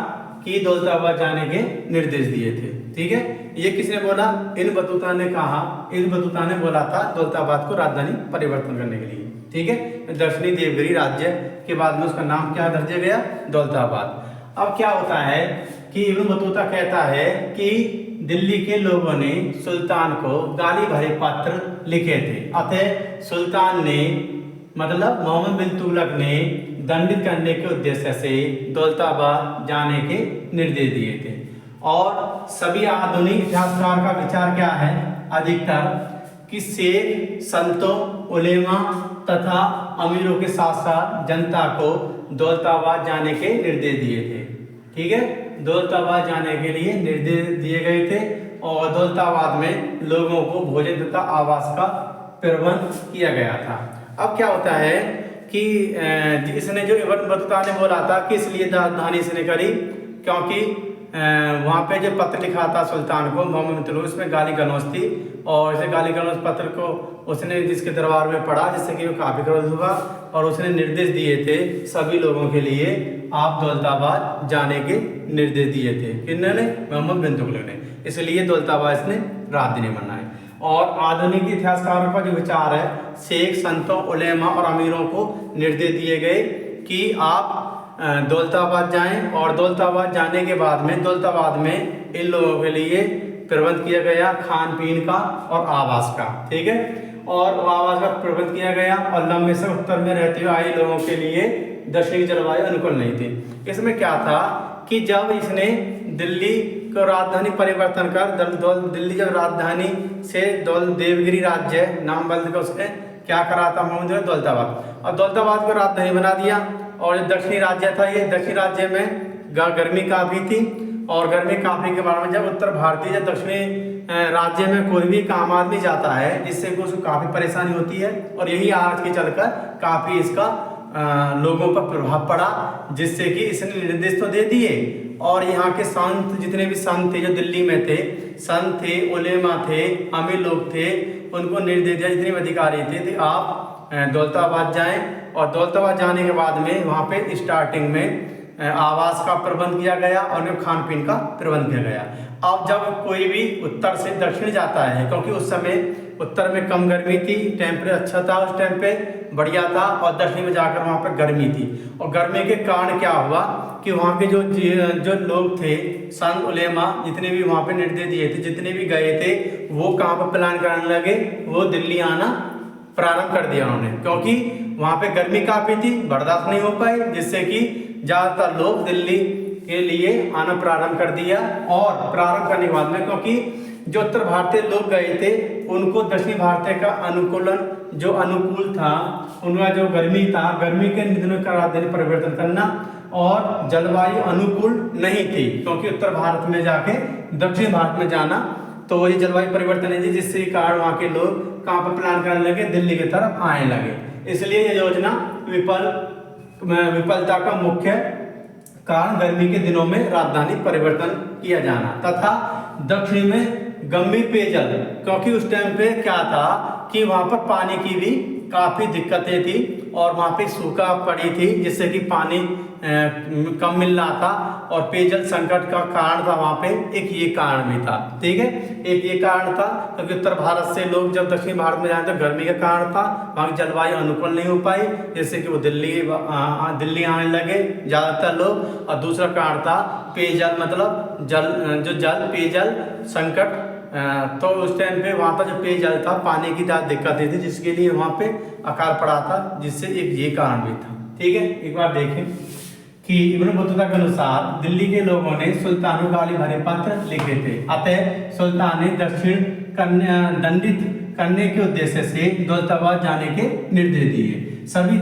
कि दौलताबाद जाने के निर्देश दिए थे, ठीक है। ये किसने बोला? इन बतूता ने कहा, इन बतूता ने बोला था दौलताबाद को राजधानी परिवर्तन करने के लिए, ठीक है, दक्षिणी देवगिरी राज्य के बाद में उसका नाम क्या दर्ज गया? दौलताबाद। अब क्या होता है कि इब्न बतूता कहता है कि दिल्ली के लोगों ने सुल्तान को गाली भरे पत्र लिखे थे, अतः सुल्तान ने, मतलब मोहम्मद बिन तुगलक ने दंडित करने के उद्देश्य से दौलताबाद जाने के निर्देश दिए थे। और सभी आधुनिक इतिहासकार का विचार क्या है? अधिकतर कि शेख, संतों, उलेमा तथा अमीरों के साथ साथ जनता को दौलताबाद जाने के निर्देश दिए थे, ठीक है, दौलताबाद जाने के लिए निर्देश दिए गए थे, और दौलताबाद में लोगों को भोजन तथा आवास का प्रबंध किया गया था। अब क्या होता है कि इसने जो इब्न बतूता ने बोला था कि इसलिए राजधानी इसने करी क्योंकि वहाँ पे जो पत्र लिखा था सुल्तान को मोहम्मद बिन तुगलक, उसमें गाली गलौज थी और इसे गाली गलौज पत्र को उसने जिसके दरबार में पढ़ा, जिससे कि वो काफ़ी क्रोधित हुआ और उसने निर्देश दिए थे सभी लोगों के लिए, आप दौलताबाद जाने के निर्देश दिए थे। किन्होंने? मोहम्मद बिन तुगलक ने। इसलिए दौलताबाद इसने रात दिन मनाए। और आधुनिक इतिहासकारों का जो विचार है, शेख, संतों, उलेमा और अमीरों को निर्देश दिए गए कि आप दौलताबाद जाएं और दौलताबाद जाने के बाद में दौलताबाद में इन लोगों के लिए प्रबंध किया गया खान पीन का और आवास का, ठीक है, और आवास का प्रबंध किया गया। और लंबे से उत्तर में रहते हुए आए लोगों के लिए दक्षिण जलवायु अनुकूल नहीं थी। इसमें क्या था कि जब इसने दिल्ली को राजधानी परिवर्तन कर दिल्ली जब राजधानी से देवगिरी राज्य नाम बदल कर उसने क्या करा था मोहम्मद दौलताबाद, और दौलताबाद को राजधानी बना दिया। और जो दक्षिणी राज्य था, ये दक्षिणी राज्य में गर्मी काफ़ी थी और गर्मी काफ़ी के बाद में जब उत्तर भारतीय जब दक्षिणी राज्य में कोई भी काम आदमी जाता है जिससे कि उसको काफ़ी परेशानी होती है, और यही आज के चलकर काफ़ी इसका लोगों पर प्रभाव पड़ा, जिससे कि इसने निर्देश तो दे दिए और यहाँ के संत जितने भी संत थे जो दिल्ली में थे, संत थे, उलेमा थे, अमीर लोग थे, उनको निर्देश दिया जितने भी अधिकारी थे आप दौलताबाद जाएं। और दौलताबाद जाने के बाद में वहाँ पे स्टार्टिंग में आवास का प्रबंध किया गया और खान पीन का प्रबंध किया गया। अब जब कोई भी उत्तर से दक्षिण जाता है, क्योंकि उस समय उत्तर में कम गर्मी थी, टेम्परेचर अच्छा था उस टाइम पे, बढ़िया था, और दक्षिण में जाकर वहाँ पर गर्मी थी। और गर्मी के कारण क्या हुआ कि वहाँ के जो लोग थे, संत उलेमा जितने भी वहाँ पे निर्देश दिए थे, जितने भी गए थे, वो कहाँ पर प्लान करने लगे, वो दिल्ली आना प्रारंभ कर दिया उन्होंने, क्योंकि वहाँ पे गर्मी काफ़ी थी, बर्दाश्त नहीं हो पाई, जिससे कि ज़्यादातर लोग दिल्ली के लिए आना प्रारंभ कर दिया। और प्रारंभ करने के बाद में क्योंकि जो उत्तर भारतीय लोग गए थे उनको दक्षिण भारतीय का अनुकूल था, उनका जो गर्मी था, गर्मी के दिनों का राजधानी परिवर्तन करना, और जलवायु अनुकूल नहीं थी क्योंकि उत्तर भारत में जाके दक्षिण भारत में जाना, तो ये जलवायु परिवर्तन नहीं थी, जिससे कारण वहाँ के लोग कहाँ पर प्लान करने लगे, दिल्ली की तरफ आने लगे। इसलिए ये योजना विफलता का मुख्य कारण गर्मी के दिनों में राजधानी परिवर्तन किया जाना तथा दक्षिण में गंभीर पेयजल, क्योंकि उस टाइम पे क्या था कि वहाँ पर पानी की भी काफ़ी दिक्कतें थी और वहाँ पे सूखा पड़ी थी, जिससे कि पानी कम मिल रहा था और पेयजल संकट का कारण था वहाँ पे। एक ये कारण भी था, ठीक है, एक ये कारण था क्योंकि उत्तर भारत से लोग जब दक्षिण भारत में जाए तो गर्मी का कारण था, वहाँ की जलवायु अनुकूल नहीं हो पाई, जिससे कि वो दिल्ली आने लगे ज़्यादातर लोग। और दूसरा कारण था पेयजल, मतलब पेयजल संकट, तो उस टाइम पे वहाँ पर जो पेयजल था, पानी की ज़्यादा दिक्कतें थी, जिसके लिए वहाँ पे अकाल पड़ा था, जिससे एक ये कारण भी था, ठीक है। एक बार देखें कि इब्न बतूता के अनुसार दिल्ली के लोगों ने सुल्तान को गाली भरे पत्र लिखे थे, अतः सुल्तान ने दक्षिण दंडित करने के उद्देश्य से दौलताबाद जाने के निर्देश दिए। सभी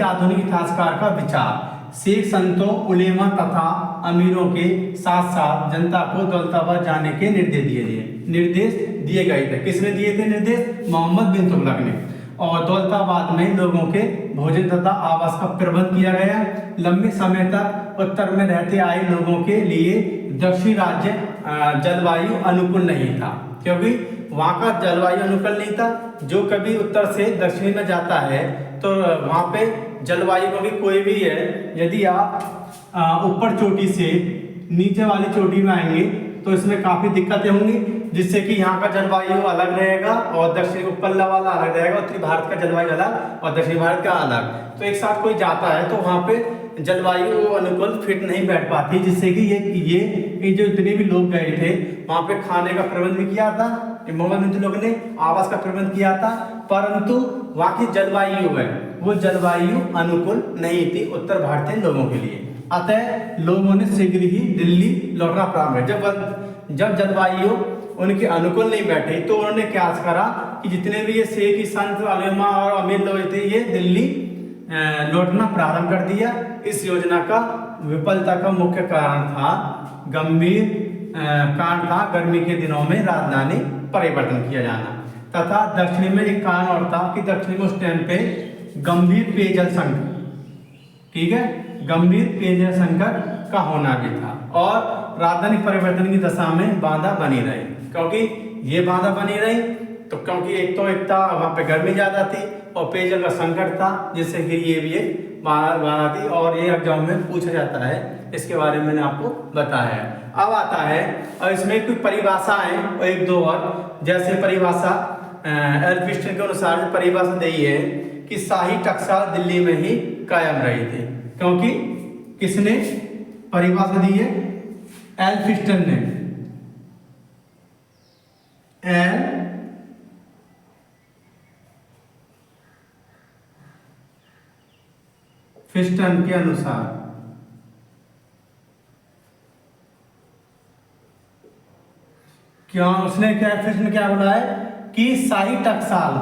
आधुनिक इतिहासकार का विचार शेख, संतों, उलेमा तथा अमीरों के साथ साथ जनता को दौलताबाद जाने के निर्देश दिए गए थे। किसने दिए थे निर्देश? मोहम्मद बिन तुगलक ने। और दौलताबाद में लोगों के भोजन तथा आवास का प्रबंध किया गया। लंबे समय तक उत्तर में रहते आए लोगों के लिए दक्षिण राज्य जलवायु अनुकूल नहीं था, क्योंकि वहाँ का जलवायु अनुकूल नहीं था। जो कभी उत्तर से दक्षिण में जाता है तो वहाँ पे जलवायु, क्योंकि कोई भी है, यदि आप ऊपर चोटी से नीचे वाली चोटी में आएंगे तो इसमें काफ़ी दिक्कतें होंगी, जिससे कि यहाँ का जलवायु अलग रहेगा और दक्षिण ऊपर वाला अलग रहेगा, उत्तरी भारत का जलवायु अलग और दक्षिण भारत का अलग। तो एक साथ कोई जाता है तो वहाँ पे जलवायु अनुकूल फिट नहीं बैठ पाती, जिससे कि ये जो इतने भी लोग गए थे वहाँ पे खाने का प्रबंध भी किया था, मोहम्मद बिन तुगलक ने आवास का प्रबंध किया था, परंतु वहाँ की जलवायु है वो जलवायु अनुकूल नहीं थी उत्तर भारतीय लोगों के लिए। अतः लोगों ने शीघ्र ही दिल्ली लौटना प्रारंभ किया। जब जलवायु उनके अनुकूल नहीं बैठे तो उन्होंने क्या करा कि जितने भी ये शेख, संत, उलेमा और अमीर लोग थे ये दिल्ली लौटना प्रारंभ कर दिया। इस योजना का विफलता का मुख्य कारण था गर्मी के दिनों में राजधानी परिवर्तन किया जाना तथा दक्षिण में एक कारण और था कि दक्षिण में उस टाइम पे गंभीर पेयजल संकट, ठीक है, गंभीर पेयजल संकट का होना भी था और राजधानी परिवर्तन की दशा में बाधा बनी रही। क्योंकि ये बाधा बनी रही तो क्योंकि एक था वहाँ पे गर्मी ज़्यादा थी और पेयजल का संकट था, जिससे कि ये भी एक बाधा थी और ये एग्जाम में पूछा जाता है। इसके बारे में मैंने आपको बताया है। अब आता है और इसमें कुछ परिभाषा है और एक दो और, जैसे परिभाषा एल्फिंस्टन के अनुसार परिभाषा दी है कि शाही टकसाल दिल्ली में ही कायम रही थी। क्योंकि किसने परिभाषा दी है? एल्फिंस्टन ने। एल्फिंस्टन के अनुसार क्या उसने क्या एल्फिंस्टन क्या बोला है कि शाही टकसाल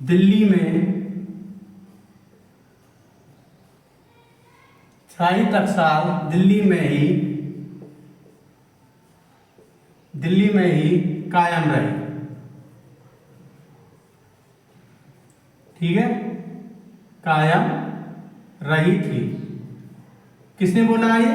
दिल्ली में ही कायम रही। ठीक है, कायम रही थी। किसने बोला है?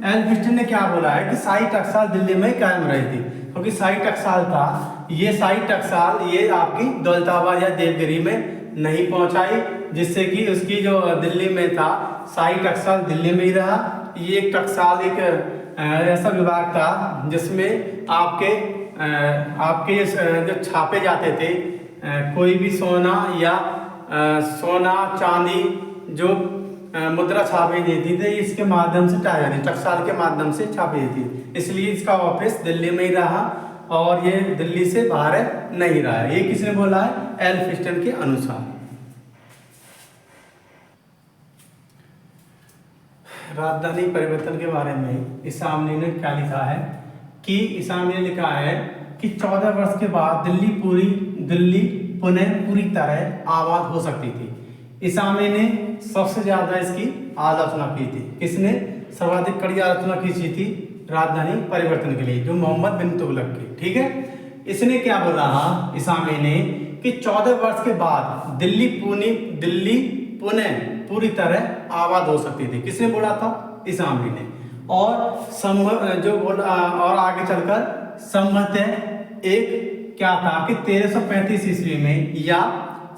एल्फिंस्टन ने क्या बोला है कि शाही टकसाल दिल्ली में कायम रही थी। क्योंकि शाही टकसाल था, ये शाही टकसाल ये आपकी दौलताबाद या देवगिरी में नहीं पहुंचाई, जिससे कि उसकी जो दिल्ली में था शाही टकसाल दिल्ली में ही रहा। ये एक टकसाल एक ऐसा विभाग था जिसमें आपके जो छापे जाते थे, कोई भी सोना या सोना चांदी जो मुद्रा छापी देती थी, इसके माध्यम से टकसाल के माध्यम से छापी देती, इसलिए इसका ऑफिस दिल्ली में ही रहा और ये दिल्ली से बाहर नहीं रहा है। ये किसने बोला है? एल्फिंस्टन के अनुसार। राजधानी परिवर्तन के बारे में इसामनी ने क्या लिखा है कि इसामनी ने लिखा है कि 14 वर्ष के बाद दिल्ली पुनः पूरी तरह आबाद हो सकती थी। इसामनी ने सबसे ज्यादा इसकी आलोचना की थी। किसने सर्वाधिक कड़ी आलोचना की थी? राजधानी परिवर्तन के लिए, जो मोहम्मद बिन तुगलक की। ठीक है, इसने क्या बोला इसामनी ने कि 14 वर्ष के बाद दिल्ली पुनः पूरी तरह आबाद हो सकती थी। किसने बोला था? इसामनी ने। और जो बोला और आगे चलकर संभवतः एक क्या था कि 1335 ईस्वी में या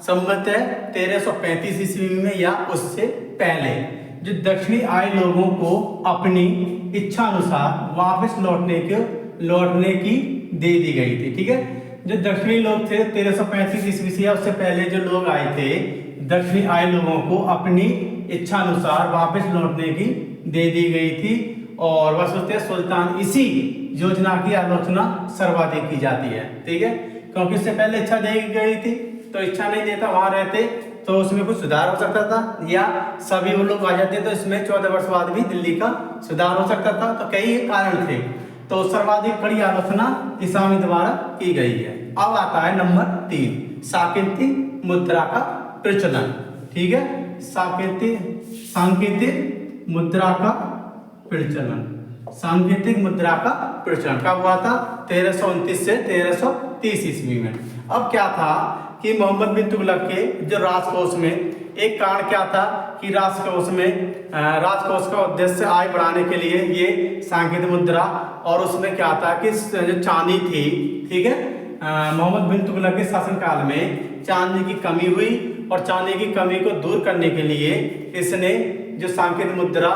संभवतः 1335 ईस्वी में या उससे पहले जो दक्षिणी आए लोगों को अपनी इच्छा अनुसार वापस लौटने की दे दी गई थी। ठीक है, जो दक्षिणी लोग थे 1335 ईस्वी से या उससे पहले जो लोग आए थे, दक्षिणी आए लोगों को अपनी इच्छा अनुसार वापस लौटने की दे दी गई थी। और वस्तुतः सुल्तान इसी योजना की आलोचना सर्वाधिक की जाती है। ठीक है, क्योंकि इससे पहले इच्छा दी गई थी तो इच्छा नहीं देता वहां रहते तो उसमें कुछ सुधार हो सकता था, या सभी वो लोग आ जाते तो इसमें 14 वर्ष बाद भी दिल्ली का सुधार हो सकता था। तो कई कारण थे, तो सर्वाधिक कड़ी आलोचना इसामी द्वारा की गई है। अब आता है नंबर 3, सांकेतिक मुद्रा का प्रचलन। ठीक है, सांकेतिक मुद्रा का प्रचलन। सांकेतिक मुद्रा का प्रचलन कब हुआ था? 1329 से 1330 ईस्वी में। अब क्या था कि मोहम्मद बिन तुगलक के जो राजकोष में एक कारण क्या था कि राजकोष का उद्देश्य आय बढ़ाने के लिए ये सांकेतिक मुद्रा, और उसमें क्या था कि जो चांदी थी, ठीक है, मोहम्मद बिन तुगलक के शासनकाल में चांदी की कमी हुई और चांदी की कमी को दूर करने के लिए इसने जो सांकेतिक मुद्रा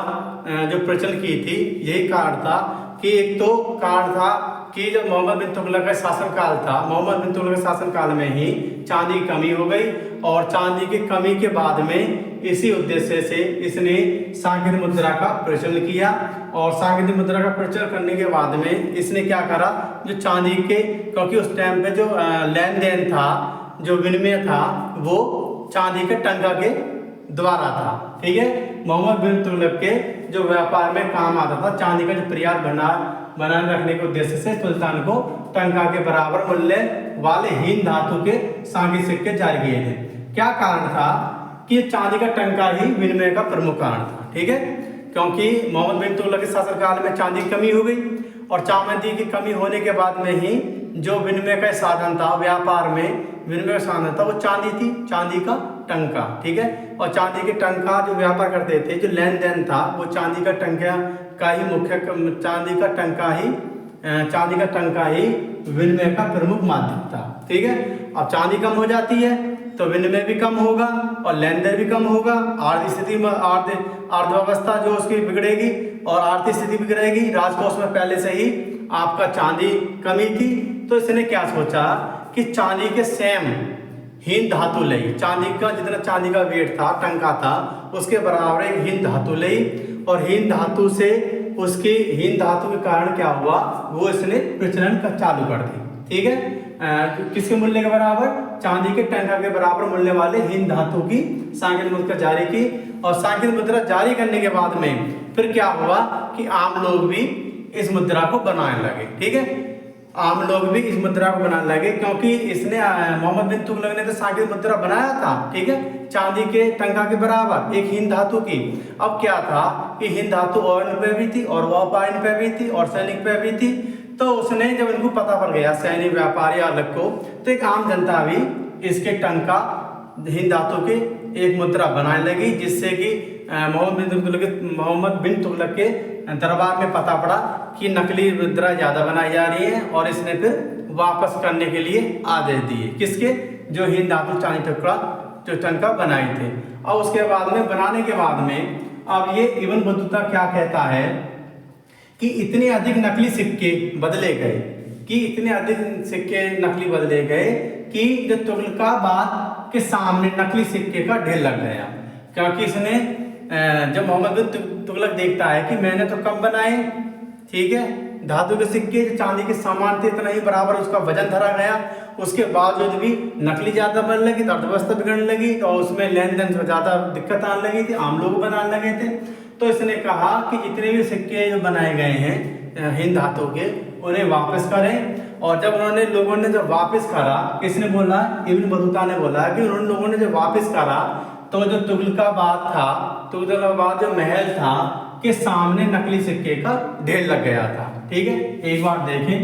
जो प्रचलन की थी, यही कारण था कि एक तो कारण था कि जब मोहम्मद बिन तुगलक का शासनकाल था, मोहम्मद बिन तुगलक के शासनकाल में ही चांदी की कमी हो गई और चांदी की कमी के बाद में इसी उद्देश्य से इसने सांकेतिक मुद्रा का प्रचलन किया। और सांकेतिक मुद्रा का प्रचलन करने के बाद में इसने क्या करा, जो चांदी के, क्योंकि उस टाइम पे जो लेन देन था, जो विनिमय था, वो चांदी के टंका के द्वारा था। ठीक है, मोहम्मद बिन तुगलक के जो व्यापार में काम आता था, चांदी का जो प्रयास बनाए रखने के उद्देश्य से सुल्तान को टंका के बराबर मूल्य वाले हीन धातु के सांकेतिक सिक्के जारी किए थे। क्या कारण था कि चांदी का टंका ही विनिमय का प्रमुख कारण था। ठीक है, क्योंकि मोहम्मद बिन तुगलक के शासनकाल में चांदी की कमी हो गई और चांदी की कमी होने के बाद में ही जो विनिमय का साधन था, व्यापार में विनिमय का साधन था, वो चांदी थी, चांदी का टंका। ठीक है, और चांदी के टंका जो व्यापार करते थे, जो लेन देन था, वो चांदी का टंका का ही मुख्य, चांदी का टंका ही विनिमय का प्रमुख माध्यम था। ठीक है, अब चांदी कम हो जाती है तो विनिमय भी कम होगा और लेन देन भी कम होगा, आर्थिक स्थिति में अर्थव्यवस्था जो उसकी बिगड़ेगी और आर्थिक स्थिति बिगड़ेगी। राजकोष में पहले से ही आपका चांदी कमी थी, तो इसने क्या सोचा कि चांदी के सेम हीन धातु लई, चांदी का जितना चांदी का वेट था, टंका था, उसके बराबर एक हीन धातु लई, और हीन धातु से उसकी हीन धातु के कारण क्या हुआ, वो इसने प्रचलन का चालू कर दी। ठीक है, किसके मूल्य के बराबर, चांदी के टंका के बराबर मूल्य वाले हीन धातु की सांकेतिक मुद्रा जारी की। और सांकेतिक मुद्रा जारी करने के बाद में फिर क्या हुआ कि आम लोग भी इस मुद्रा को बनाने लगे। ठीक है, आम लोग भी इस मुद्रा को बनाने लगे, क्योंकि इसने मोहम्मद बिन तुगलक ने तो सांकेतिक मुद्रा बनाया था। ठीक है, चांदी के टंका के बराबर एक हीन धातु की। अब क्या था कि हीन धातु ऑयन पे भी थी और वॉपाइन पे भी थी और सैनिक पे भी थी। तो उसने जब इनको पता पड़ गया, सैनिक व्यापारी अलग को, तो एक आम जनता भी इसके टंका हीन धातु के एक मुद्रा बनाने लगी, जिससे कि मोहम्मद बिन तुगलक के दरबार में पता पड़ा कि नकली मुद्रा ज़्यादा बनाई जा रही है, और इसने फिर वापस करने के लिए आदेश दिए। किसके, जो हीन धातु चांदी टुकड़ा जो टंका बनाए थे। और उसके बाद में बनाने के बाद में अब ये इब्न बतूता क्या कहता है कि इतने अधिक नकली सिक्के बदले गए, कि जो तुगलकाबाद के सामने नकली सिक्के का ढेर लग गया। क्योंकि इसने जब मोहम्मद बिन तुगलक देखता है कि मैंने तो कम बनाए, ठीक है, धातु के सिक्के जो चांदी के सामान थे इतना ही बराबर उसका वजन धरा गया, उसके बावजूद भी नकली ज़्यादा बनने लगी, तो अर्थव्यवस्था बिगड़ने लगी, तो उसमें लेन देन से ज़्यादा दिक्कत आने लगी थी, आम लोग बनाने लगे थे। तो इसने कहा कि जितने भी सिक्के जो बनाए गए हैं हीन धातु के, उन्हें वापस करें। और जब लोगों ने जब वापस करा, किसने बोला, इब्न बतूता ने बोला कि उन्होंने लोगों ने जब वापस करा तो जो तुगलकाबाद जो महल था के सामने नकली सिक्के का ढेर लग गया था। ठीक है, एक बार देखें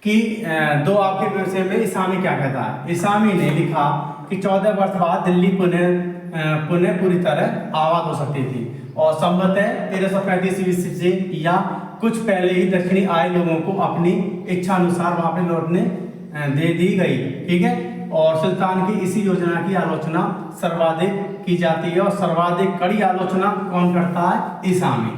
कि दो आपके विषय में इसामी क्या कहता है। इसामी ने लिखा कि 14 वर्ष बाद दिल्ली पुनः पूरी तरह आबाद हो सकती थी, और संवत है 1335 ईस्वी से या कुछ पहले ही दक्षिणी आए लोगों को अपनी इच्छा अनुसार वहां पे लौटने दे दी गई। ठीक है, और सुल्तान की इसी योजना की आलोचना सर्वाधिक की जाती है, और सर्वाधिक कड़ी आलोचना कौन करता है, इसामी।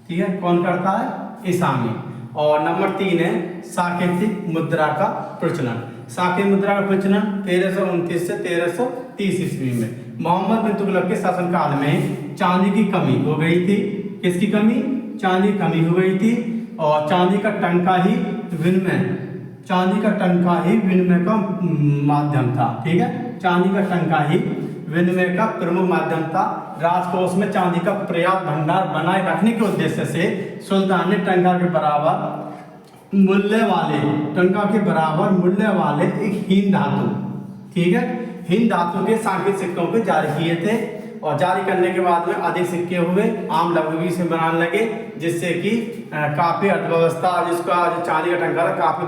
ठीक है, कौन करता है, इसामी। और नंबर 3 है सांकेतिक मुद्रा का प्रचलन। सांकेतिक मुद्रा का प्रचलन 1329 से 1330 ईस्वी में मोहम्मद बिन तुगलक के शासनकाल में चांदी की कमी हो गई थी। किसकी कमी, चांदी की कमी हो गई थी, और चांदी का टंका ही विनिमय का माध्यम था। ठीक है, चांदी का टंका ही विनिमय का प्रमुख माध्यम था। राजकोष में चांदी का पर्याप्त भंडार बनाए रखने के उद्देश्य से सुल्तान ने टंका के बराबर मूल्य वाले एक हीन धातु, ठीक है, हीन धातु के सांकेतिक सिक्कों को जारी किए थे। और जारी करने के बाद में अधिक सिक्के हुए, आम लोग भी इसे बनाने लगे, जिससे कि काफ़ी अर्थव्यवस्था जिसका जो चांदी का टंका था काफ़ी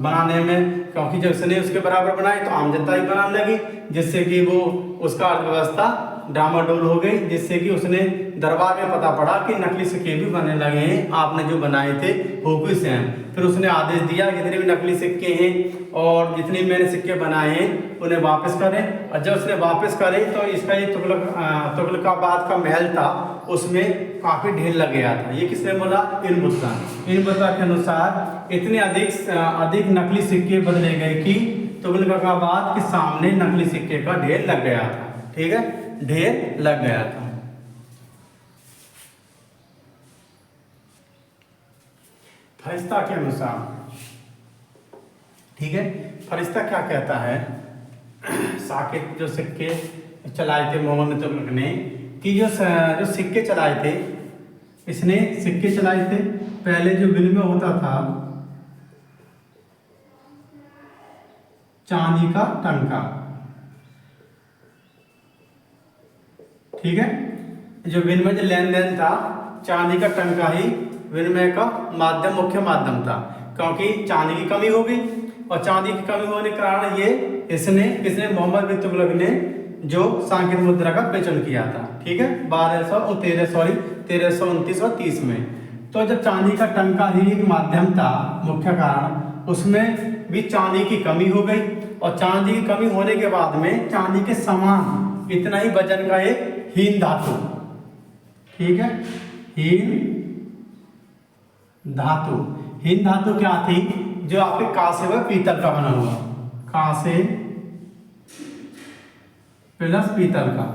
बनाने में, क्योंकि जब उसने उसके बराबर बनाए तो आम जनता ही बनाने लगी, जिससे कि वो उसका अर्थव्यवस्था डामाडोल हो गई, जिससे कि उसने दरबार में पता पड़ा कि नकली सिक्के भी बनने लगे हैं, आपने जो बनाए थे हुबहू सेम। फिर उसने आदेश दिया जितने भी नकली सिक्के हैं और जितने मैंने सिक्के बनाए हैं उन्हें वापस करें। और जब उसने वापस करे तो इसका ये तुगलकाबाद का महल था, उसमें काफ़ी ढेर लग गया था। ये किसने बोला, इब्न बतूता के अनुसार इतने अधिक नकली सिक्के बदले गए कि तुगलकाबाद के सामने नकली सिक्के का ढेर लग गया था। ठीक है, ढेर लग गया था। फरिश्ता के अनुसार, ठीक है, फरिश्ता क्या कहता है, साकेत जो सिक्के चलाए थे मोहम्मद बिन तुगलक ने, कि जो सिक्के चलाए थे, इसने सिक्के चलाए थे, पहले जो विनिमय होता था चांदी का टंका, ठीक है, जो विनिमय जो लेन देन था चांदी का टंका ही विनिमय का मुख्य माध्यम था। क्योंकि चांदी की कमी हो गई, और चांदी की कमी होने के कारण ये किसने मोहम्मद बिन तुगलक ने जो सांकेत मुद्रा का प्रचलन किया था, ठीक है, 1329 और 30 में। तो जब चांदी का टंका ही एक माध्यम था मुख्य कारण, उसमें भी चांदी की कमी हो गई, और चांदी की कमी होने के बाद में चांदी के समान इतना ही वजन का एक हीन धातु, ठीक है, हीन धातु क्या थी, जो आपके कांसे व पीतल का बना हुआ, कांसे प्लस पीतल का,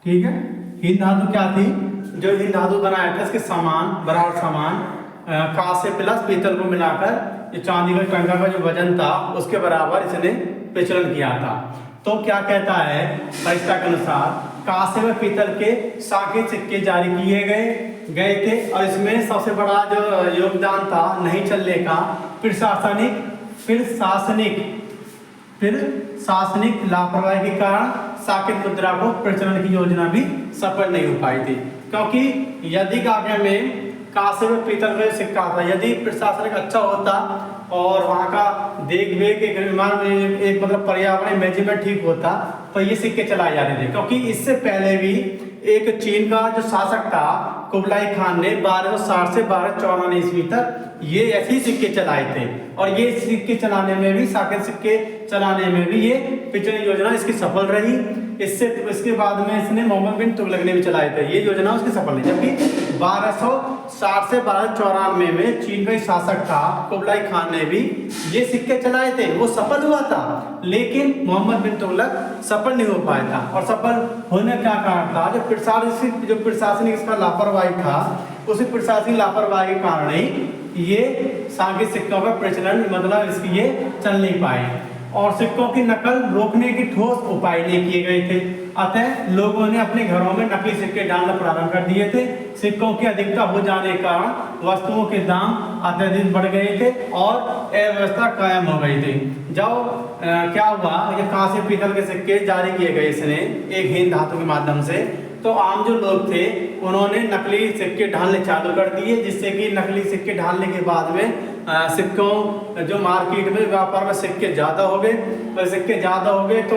ठीक है। हीन धातु क्या थी, जो हीन धातु बनाया था इसके बराबर समान कांसे प्लस पीतल को मिलाकर ये चांदी का टंका का जो वजन था उसके बराबर इसने प्रचलन किया था। तो क्या कहता है फरिश्ता के अनुसार, कांसे व पीतल के सांकेत सिक्के जारी किए गए थे, और इसमें सबसे बड़ा जो योगदान था नहीं चलने का फिर शासनिक लापरवाही के कारण सांकेत मुद्रा को प्रचलन की योजना भी सफल नहीं हो पाई थी। क्योंकि यदि आगे में कांसे व पीतल का सिक्का था, यदि प्रशासनिक अच्छा होता और वहाँ का देख रेख एक मतलब पर्यावरण मैनेजमेंट ठीक होता, तो ये सिक्के चलाए जाते थे। क्योंकि इससे पहले भी एक चीन का जो शासक था कुबलाई खान ने 1260 से 1254 ईस्वी तक ये ऐसे ही सिक्के चलाए थे, और ये सिक्के चलाने में भी सांकेत सिक्के चलाने में भी ये प्रचलन योजना इसकी सफल रही। इसके बाद में इसने मोहम्मद बिन तुगलक ने भी चलाए थे, ये योजना उसकी सफल रही। जबकि 1260 से 1294 में चीन का शासक था कुबलाई खान ने भी ये सिक्के चलाए थे, वो सफल हुआ था, लेकिन मोहम्मद बिन तुगलक सफल नहीं हो पाया था। और सफल होने का कारण था जो प्रशासनिक इसका लापरवाही था, उसी प्रशासनिक लापरवाही के कारण ही ये सांकेत सिक्कों का प्रचलन मतलब इसकी ये चल नहीं पाए, और सिक्कों की नकल रोकने की ठोस उपाय नहीं किए गए थे। अतः लोगों ने अपने घरों में नकली सिक्के डालना प्रारंभ कर दिए थे। सिक्कों की अधिकता हो जाने के कारण वस्तुओं के दाम अत्यधिक बढ़ गए थे और अव्यवस्था कायम हो गई थी। जब क्या हुआ, ये कांसे पीतल के सिक्के जारी किए गए इसने एक हीन धातु के माध्यम से, तो आम जो लोग थे उन्होंने नकली सिक्के ढालने चालू कर दिए, जिससे कि नकली सिक्के ढालने के बाद में सिक्कों जो मार्केट में व्यापार में सिक्के ज़्यादा हो गए, तो सिक्के ज़्यादा हो गए तो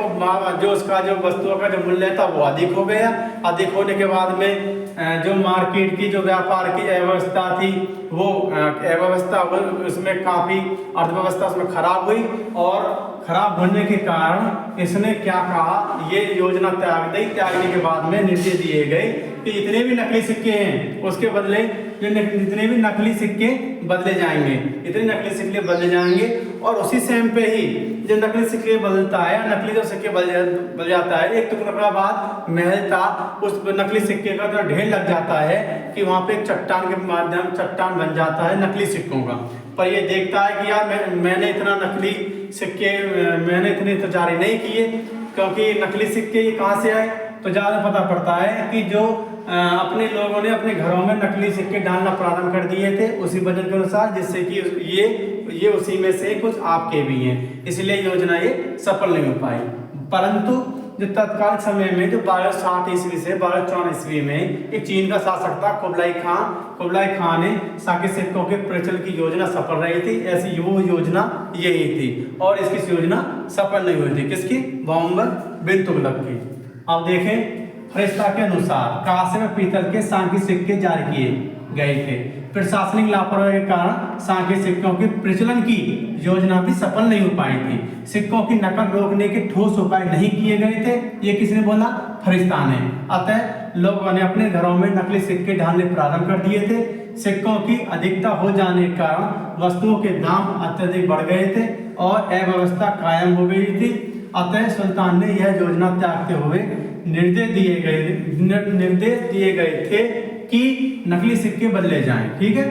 जो उसका जो वस्तुओं का जो मूल्य था वो अधिक हो गया। अधिक होने के बाद में जो मार्केट की जो व्यापार की अव्यवस्था थी वो अव्यवस्था उसमें काफ़ी अर्थव्यवस्था उसमें खराब हुई, और खराब होने के कारण इसने क्या कहा, ये योजना त्यागने के बाद में निर्देश दिए गए कि जितने भी नकली सिक्के हैं उसके बदले जितने भी नकली सिक्के बदले जाएंगे, इतने नकली सिक्के बदले जाएंगे। और उसी सेम पे ही जो नकली सिक्के बदलता है, नकली जो सिक्के बदल जाता है, एक तुगलकाबाद महल था, उस नकली सिक्के का जो ढेर लग जाता है कि वहाँ पे एक चट्टान के माध्यम चट्टान बन जाता है नकली सिक्कों का। पर ये देखता है कि यार मैंने इतना नकली सिक्के मैंने इतने तो जारी नहीं किए, क्योंकि नकली सिक्के ये कहाँ से आए, तो ज़्यादा पता पड़ता है कि जो अपने लोगों ने अपने घरों में नकली सिक्के डालना प्रारंभ कर दिए थे उसी वजन के अनुसार, जिससे कि ये उसी में से कुछ आपके भी हैं, इसलिए योजना ये सफल नहीं हो पाई। परंतु जो तत्काल समय में जो 1260 ईस्वी से 1254 ईस्वी में एक चीन का शासक था कुबलाई खान ने सांकेत सिक्कों के प्रचलन की योजना सफल रही थी। ऐसी वो योजना यही थी, और इसकी योजना सफल नहीं हुई थी, किसकी, मोहम्मद बिन तुगलक की। अब देखें फरिश्ता के अनुसार कांसे व पीतल के सांकेत सिक्के जारी किए गए थे। प्रशासनिक लापरवाही के कारण सांकेत सिक्कों के प्रचलन की योजना भी सफल नहीं हो पाई थी। सिक्कों की नकल रोकने के ठोस उपाय नहीं किए गए थे, ये किसने बोला, फरिश्ता ने। अतः लोगों ने अपने घरों में नकली सिक्के ढालने प्रारंभ कर दिए थे। सिक्कों की अधिकता हो जाने के कारण वस्तुओं के दाम अत्यधिक बढ़ गए थे और अव्यवस्था कायम हो गई थी। अतः सुल्तान ने यह योजना त्यागते हुए निर्देश दिए गए थे कि नकली सिक्के बदले जाएं। ठीक है,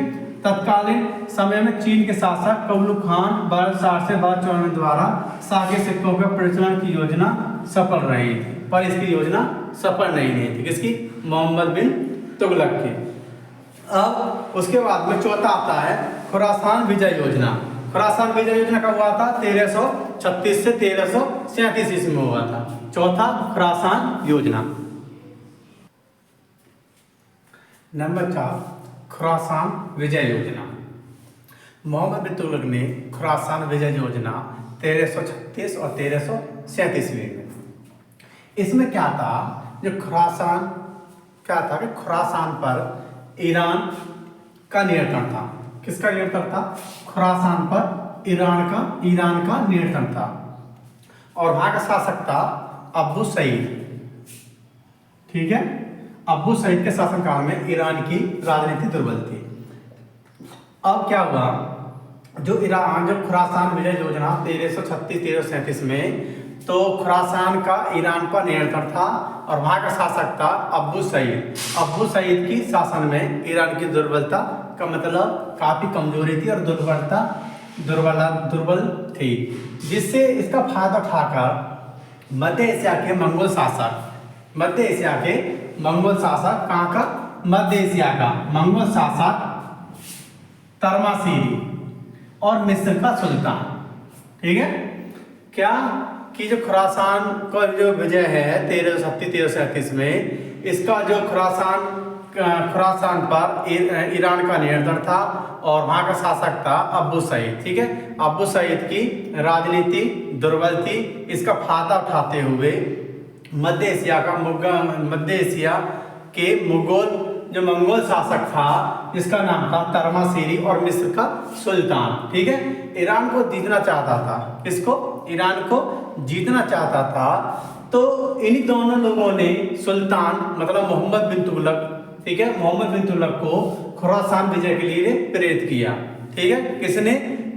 तत्कालीन समय में चीन के शासक कुबलाई खान 1260 से 1254 द्वारा सांकेत सिक्कों के प्रचलन की योजना सफल रही थी, पर इसकी योजना सफल नहीं रही थी, किसकी, मोहम्मद बिन तुगलक की। अब उसके बाद में चौथा आता है खुरासान विजय योजना। खुरासान विजय योजना कब हुआ था, 1336 से 1337 ईस्वी में हुआ था। चौथा खुरासान योजना। नंबर 4 खुरासान विजय योजना। मोहम्मद बिन तुगलक ने खुरासान विजय योजना 1336 और 1337 में, इसमें क्या था, जो खुरासान क्या था कि खुरासान पर ईरान का नियंत्रण था। किसका नियंत्रण था? खुरासान पर ईरान का नियंत्रण था। और वहां का शासक था अब्बू सईद। ठीक है, अब्बू सईद के शासनकाल में ईरान की राजनीति दुर्बल थी। अब क्या हुआ, जो खुरासान विजय योजना 1336-1337 में, तो खुरासान का ईरान पर नियंत्रण था और वहां का शासक था अब्बू सईद। अब्बू सईद की शासन में ईरान की दुर्बलता का मतलब काफी कमजोरी थी और दुर्बल थी, जिससे इसका फायदा उठाकर मध्य एशिया के मंगोल शासक कहाँ का? मध्य एशिया का मंगोल शासक तरमासीरी और मिस्र का सुल्तान। ठीक है, क्या कि जो खुरासान का जो विजय है 1337 में, इसका जो खुरासान पर ईरान का नियंत्रण था और वहां का शासक था अब्बू सईद। ठीक है, अब्बू सईद की राजनीति दुर्बल थी। इसका फायदा उठाते हुए मध्य एशिया के जो मंगोल शासक था, जिसका नाम था तरमासीरी और मिस्र का सुल्तान। ठीक है, ईरान को जीतना चाहता था। किसको? ईरान को जीतना चाहता था। तो इन्हीं दोनों लोगों ने सुल्तान मतलब मोहम्मद बिन तुगलक, ठीक है, मोहम्मद बिन तुगलक को खुरासान विजय के लिए प्रेरित किया। ठीक है, किसने?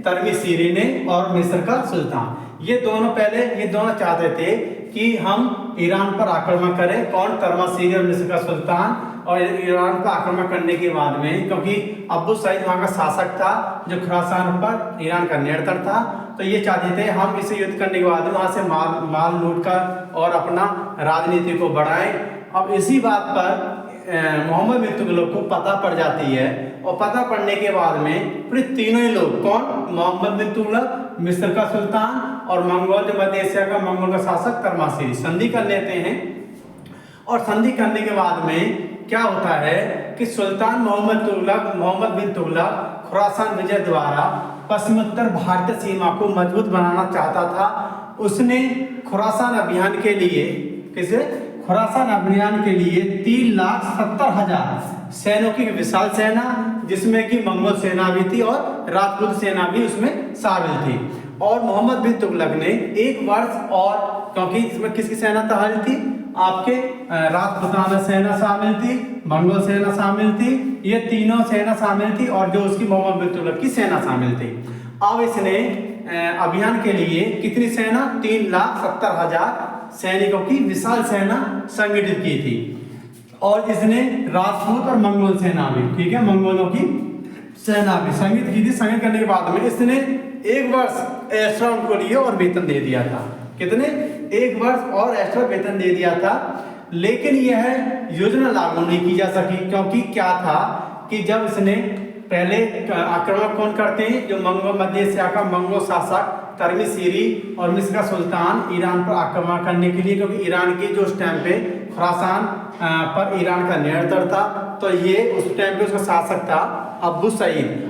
तरमीसीरी ने और मिस्र का सुल्तान। ये दोनों चाहते थे कि हम ईरान पर आक्रमण करें। कौन? तरमासीरी और मिस्र का सुल्तान। और ईरान पर आक्रमण करने के बाद में, क्योंकि अब्बू सईद वहां का शासक था जो खुरासान पर ईरान का नियंत्रण था, तो ये चाहते थे हम इसे युद्ध करने के बाद वहां से माल लूट कर और अपना राजनीति को बढ़ाएं। अब इसी बात पर मोहम्मद बिन तुगलक को पता पड़ जाती है और पता पड़ने के बाद में फिर तीनों ही लोग, कौन? मोहम्मद बिन तुगलक, मिस्र का सुल्तान और मंगोल जो मध्य एशिया का मंगोल का शासक तरमासीरी संधि कर लेते हैं। और संधि करने के बाद में क्या होता है कि सुल्तान मोहम्मद बिन तुगलक खुरासान विजय द्वारा पश्चिमोत्तर भारतीय सीमा को मजबूत बनाना चाहता था। उसने खुरासान अभियान के लिए 3,70,000 सैनिकों की विशाल सेना, जिसमें कि मंगोल सेना भी थी और राजपूत सेना भी उसमें शामिल थी। और मोहम्मद बिन तुगलक ने एक वर्ष और, क्योंकि इसमें किसकी सेना शामिल थी? आपके राजपूताना सेना शामिल थी, मंगोल सेना शामिल थी, ये तीनों सेना शामिल थी और जो उसकी मोहम्मद बिन तुगलक की सेना शामिल थी। अब इसने अभियान के लिए कितनी सेना? 3,70,000 सैनिकों की विशाल सेना संगठित की थी। और इसने राजपूत और मंगोल सेना भी, ठीक है, मंगोलों की सेना भी संगठित की थी। संगठित करने के बाद में इसने एक वर्ष एक्स्ट्रा उनको लिए और वेतन दे दिया था। कितने? एक वर्ष और एक्स्ट्रा वेतन दे दिया था। लेकिन यह योजना लागू नहीं की जा सकी, क्योंकि क्या था कि जब इसने पहले आक्रमण कौन करते हैं? जो मध्य एशिया का मंगोल शासक तरमीसीरी और मिस्र का सुल्तान ईरान पर आक्रमण करने के लिए, क्योंकि ईरान की जो उस टाइम पे खुरासान पर ईरान का नियंत्रण था, तो ये उस टाइम पे उसका शासक था अब्बू सईद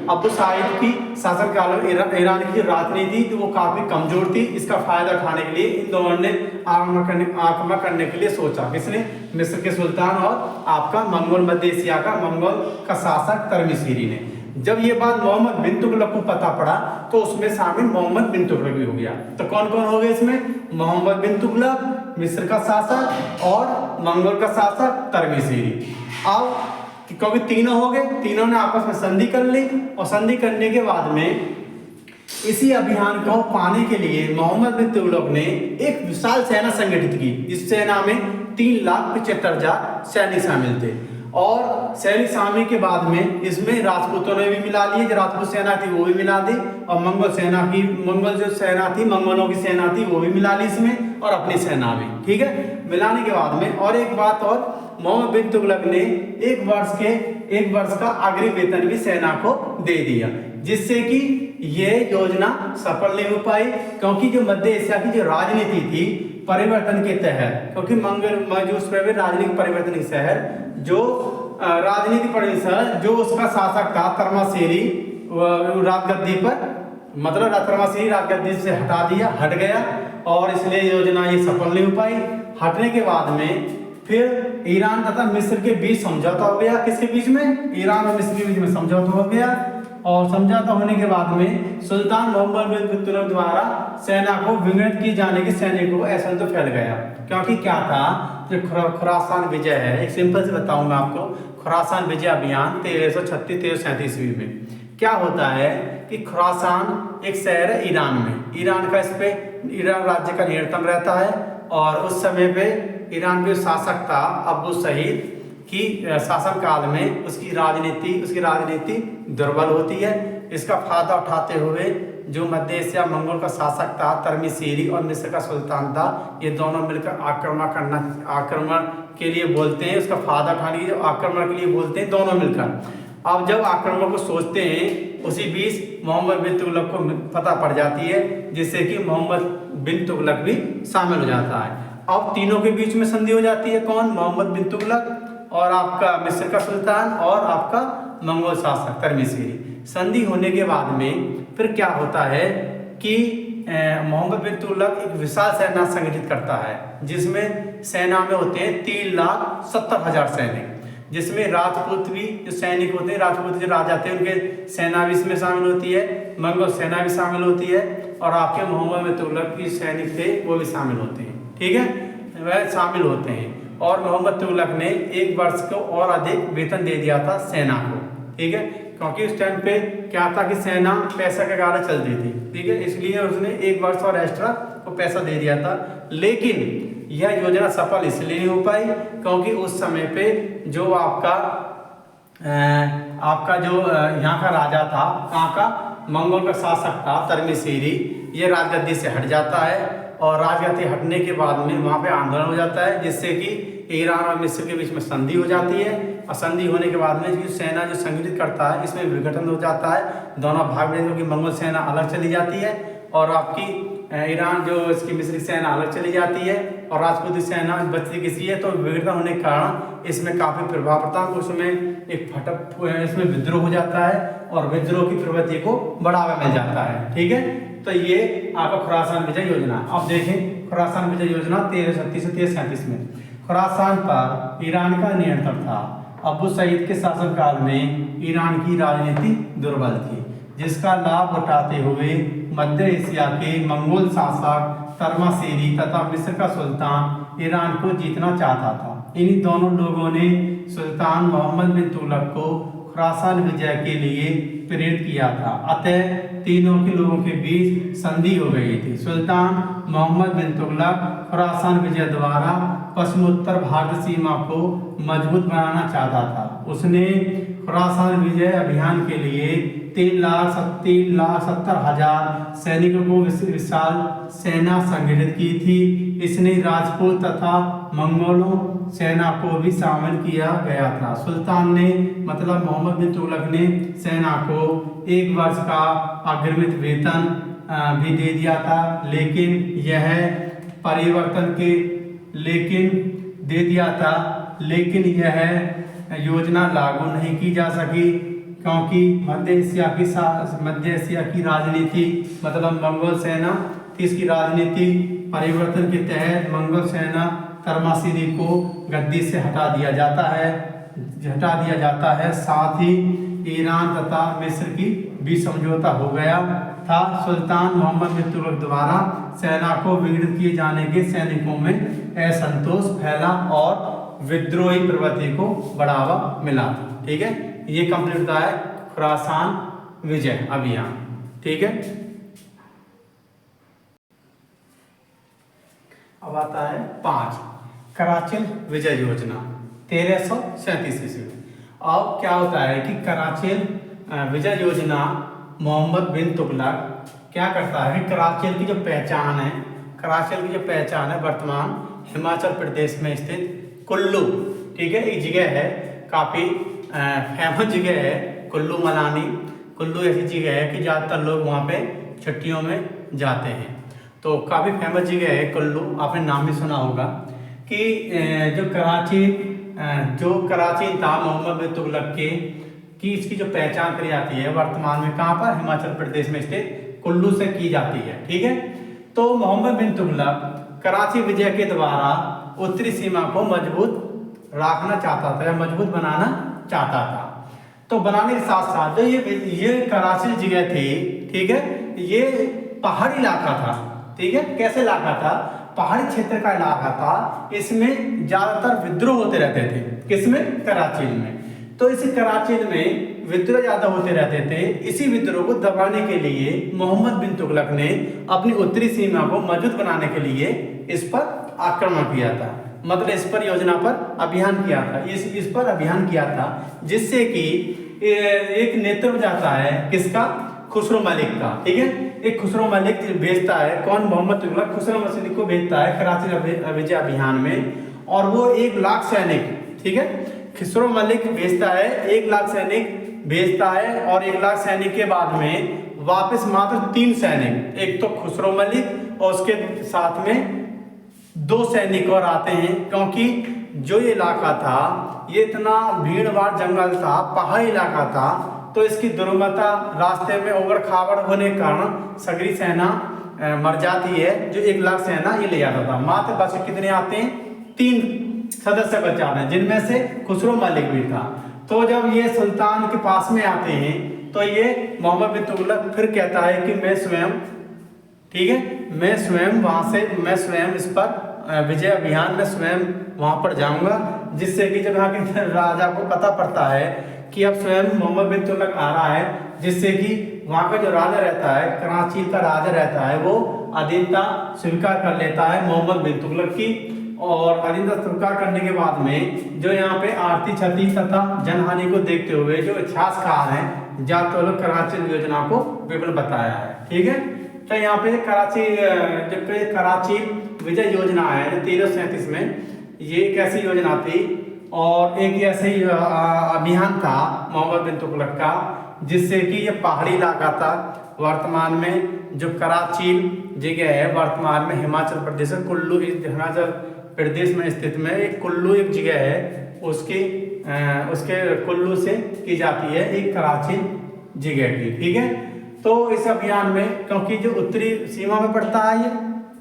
की शासनकाल में ईरान की जो राजनीति थी वो काफी कमजोर थी। इसका फायदा उठाने के लिए इन दोनों ने आक्रमण करने के लिए सोचा। किसने? मिस्र के सुल्तान और आपका मध्य एशिया का मंगोल का शासक तरमीसीरी ने। जब ये बात मोहम्मद बिन तुगलक को पता पड़ा तो उसमें शामिल मोहम्मद बिन तुगलक भी हो गया। तो कौन कौन हो गए इसमें? मोहम्मद बिन तुगलक, मिस्र का शासक और मंगोल का शासक तरमीसीरी। अब क्योंकि तीनों हो गए, तीनों ने आपस में संधि कर ली और संधि करने के बाद में इसी अभियान को पाने के लिए मोहम्मद बिन तुगलक ने एक विशाल सेना संगठित की, जिस सेना में 3,75,000 सैनिक शामिल थे। और सैनिक शामिल के बाद में इसमें राजपूतों ने भी मिला लिए, जो राजपूत सेना थी वो भी मिला दी, और मंगोल मंगोलों की सेना थी वो भी मिला ली इसमें, और अपनी सेना भी। ठीक है, मिलाने के बाद में और एक बात और, मोहम्मद बिन तुगलक ने एक वर्ष का अग्रिम वेतन भी सेना को दे दिया, जिससे कि ये योजना सफल नहीं हो पाई। क्योंकि जो मध्य एशिया की जो राजनीति थी परिवर्तन के तहत, क्योंकि मंगोल राजनीतिक परिवर्तन के शहर जो राजनीति परिषद जो उसका शासक था तरमासेरी राजगद्दी पर, मतलब तरमासेरी राजगद्दी से हट गया और इसलिए योजना ये सफल नहीं हो पाई। हटने के बाद में फिर ईरान तथा मिस्र के बीच समझौता हो गया। किसके बीच में? ईरान और मिस्र के बीच में समझौता हो गया और समझौता होने के बाद में सुल्तान मोहम्मद बिन तुगलक द्वारा सेना को विघटित किए जाने के सैनिकों को ऐसा तो फैल गया। क्योंकि क्या था, जो खुरासान विजय है, एक सिंपल से बताऊं मैं आपको, खुरासान विजय अभियान 1336-1337 ईस्वी में क्या होता है कि खुरासान एक शहर है ईरान में। ईरान का इस पे ईरान राज्य का नियंत्रण रहता है और उस समय पे ईरान के शासक था अब्बू सईद की शासन काल में उसकी राजनीति दुर्बल होती है। इसका फायदा उठाते हुए जो मध्य एशिया मंगोल का शासक था तरमीसेरी और मिस्र का सुल्तान था, ये दोनों मिलकर आक्रमण के लिए बोलते हैं। उसका फायदा उठाने के लिए आक्रमण के लिए बोलते हैं दोनों मिलकर। अब जब आक्रमण को सोचते हैं उसी बीच मोहम्मद बिन तुगलक को पता पड़ जाती है, जिससे कि मोहम्मद बिन तुगलक भी शामिल हो जाता है। अब तीनों के बीच में संधि हो जाती है। कौन? मोहम्मद बिन तुगलक और आपका मिस्र का सुल्तान और आपका मंगोल शासक तरमीसेरी। संधि होने के बाद में फिर क्या होता है कि मोहम्मद बिन तुगलक एक विशाल सेना संगठित करता है, जिसमें सेना में होते हैं 3,70,000 सैनिक, जिसमें राजपूत भी जो सैनिक होते हैं, राजपूत जो राजा थे उनके सेना भी इसमें शामिल होती है, मंगोल सेना भी शामिल होती है और आपके मोहम्मद बिन तुगलक की सैनिक थे वो भी शामिल होते हैं। ठीक है, वह शामिल होते हैं। और मोहम्मद तुगलक ने 1 वर्ष को और अधिक वेतन दे दिया था सेना को। ठीक है, क्योंकि उस टाइम पे क्या था कि सेना पैसा के कारण चलती थी। ठीक है, इसलिए उसने 1 वर्ष और एक्स्ट्रा को पैसा दे दिया था। लेकिन यह योजना सफल इसलिए नहीं हो पाई क्योंकि उस समय पे जो आपका जो यहाँ का राजा था, कहाँ का, मंगोल का शासक था तरमीसेरी, ये राजगद्दी से हट जाता है और राजगद्दी हटने के बाद में वहाँ पे आंदोलन हो जाता है, जिससे कि ईरान और मिस्र के बीच में संधि हो जाती है। और संधि होने के बाद में सेना जो संगठित करता है इसमें विघटन हो जाता है, दोनों भाग में, क्योंकि मंगोल सेना अलग चली जाती है और आपकी ईरान जो इसकी मिस्र सेना अलग चली जाती है और राजपूती सेना बचती किसी है। तो विघटन होने के कारण इसमें काफ़ी प्रभाव पड़ता है। उसमें एक इसमें विद्रोह हो जाता है और विद्रोह की प्रवृत्ति को बढ़ावा मिल जाता है। ठीक है, तो ये आपका खुरासान विजय योजना। अब देखें खुरासान विजय योजना 1336 से 1337 में खुरासान पर ईरान का नियंत्रण था। अब्बू सईद के शासनकाल में ईरान की राजनीति दुर्बल थी, जिसका लाभ उठाते हुए मध्य एशिया के मंगोल शासक तरमासेरी तथा मिस्र का सुल्तान ईरान को जीतना चाहता था। इन्हीं दोनों लोगों ने सुल्तान मोहम्मद बिन तुगलक को खुरासान विजय के लिए प्रेरित किया था। अतः तीनों के लोगों के बीच संधि हो गई थी। सुल्तान मोहम्मद बिन तुगलक खुरासान विजय द्वारा पश्चिमोत्तर भारत सीमा को मजबूत बनाना चाहता था। उसने खुरासान विजय अभियान के लिए 3,70,000 सैनिकों को विशाल सेना संगठित की थी। इसने राजपूत तथा मंगोलों सेना को भी शामिल किया गया था। सुल्तान ने मतलब मोहम्मद बिन तुगलक ने सेना को 1 वर्ष का अग्रिम वेतन भी दे दिया था, लेकिन यह योजना लागू नहीं की जा सकी क्योंकि मध्य एशिया की राजनीति मतलब मंगोल सेना इसकी राजनीति परिवर्तन के तहत मंगोल सेना तरमासेरी को गद्दी से हटा दिया जाता है। साथ ही ईरान तथा मिस्र की भी समझौता हो गया था। सुल्तान मोहम्मद बिन तुगलक द्वारा सेना को विघटित किए जाने के सैनिकों में असंतोष फैला और विद्रोही प्रवृत्ति को बढ़ावा मिला। ठीक है, ये कंप्लीट होता है खुरासान विजय अभियान। ठीक है, अब आता है 5 कराचिन विजय योजना 1337 ईस्वी में। अब क्या होता है कि कराचिन विजय योजना मोहम्मद बिन तुगलक क्या करता है कि कराचिन की जो पहचान है वर्तमान हिमाचल प्रदेश में स्थित कुल्लू, ठीक है, एक जगह है, काफ़ी फेमस जगह है कुल्लू मनाली। कुल्लू ऐसी जगह है कि ज़्यादातर लोग वहाँ पे छुट्टियों में जाते हैं, तो काफ़ी फेमस जगह है कुल्लू। आपने नाम भी सुना होगा कि जो कराची जो कराची था मोहम्मद बिन तुगलक के की इसकी जो पहचान करी जाती है वर्तमान में कहाँ पर, हिमाचल प्रदेश में स्थित कुल्लू से की जाती है। ठीक है, तो मोहम्मद बिन तुगलक कराची विजय के द्वारा उत्तरी सीमा को मजबूत रखना चाहता था या मजबूत बनाना चाहता था। तो बनाने के साथ साथ जो ये कराची जगह थी, ठीक है, ये पहाड़ी इलाका था। ठीक है, कैसे इलाका था, पहाड़ी क्षेत्र का इलाका था। इसमें ज्यादातर विद्रोह होते रहते थे, किसमें, कराची में। तो इस कराची में विद्रोह ज्यादा होते रहते थे। इसी विद्रोह को दबाने के लिए मोहम्मद बिन तुगलक ने अपनी उत्तरी सीमा को मजबूत बनाने के लिए इस पर आक्रमण किया था, मतलब इस पर योजना पर अभियान किया था, इस पर अभियान किया था, जिससे कि एक नेतृत्व जाता है किसका, खुसरो मलिक का। ठीक है, एक खुसरो मलिक भेजता है, कौन, मोहम्मद तुगलक खुसरो मलिक को भेजता है कराची विजय अभियान में, और वो 1 लाख सैनिक, ठीक है, खुसरो मलिक भेजता है, 1 लाख सैनिक भेजता है, और 1 लाख सैनिक के बाद में वापस मात्र 3 सैनिक, एक तो खुसरो मलिक और उसके साथ में 2 सैनिक और आते हैं, क्योंकि जो ये इलाका था ये इतना भीड़ भाड़ जंगल था, पहाड़ी इलाका था, तो इसकी दुर्गमता, रास्ते में उबड़ खाबड़ होने के कारण सगरी सेना मर जाती है। जो 1 लाख सेना ये ले जाता था, मात्र बस कितने आते हैं, 3 सदस्य बच जाते हैं, जिनमें से खुसरो मलिक भी था। तो जब ये सुल्तान के पास में आते हैं तो ये मोहम्मद बिन तुगलक फिर कहता है कि मैं स्वयं, ठीक है, मैं स्वयं इस पर विजय अभियान में स्वयं वहां पर जाऊंगा, जिससे कि जब यहाँ के राजा को पता पड़ता है कि अब स्वयं मोहम्मद बिन तुगलक आ रहा है, जिससे कि वहाँ का जो राजा रहता है, कराची का राजा रहता है, वो अधीनता स्वीकार कर लेता है मोहम्मद बिन तुगलक की। और अधीनता स्वीकार करने के बाद में जो यहाँ पे आर्थिक क्षति तथा जनहानि को देखते हुए जो इतिहासकार हैं जातों कराची योजना को विवरण बताया है। ठीक है, तो यहाँ पे कराची विजय योजना है 1337 में, ये एक ऐसी योजना थी और एक ऐसे ही अभियान था मोहम्मद बिन तुगलक का, जिससे कि ये पहाड़ी इलाका था। वर्तमान में जो कराची जगह है वर्तमान में हिमाचल प्रदेश कुल्लू, हिमाचल प्रदेश में स्थित में एक कुल्लू एक जगह है, उसके कुल्लू से की जाती है एक कराची जगह की। ठीक है, तो इस अभियान में क्योंकि जो उत्तरी सीमा में पड़ता है ये,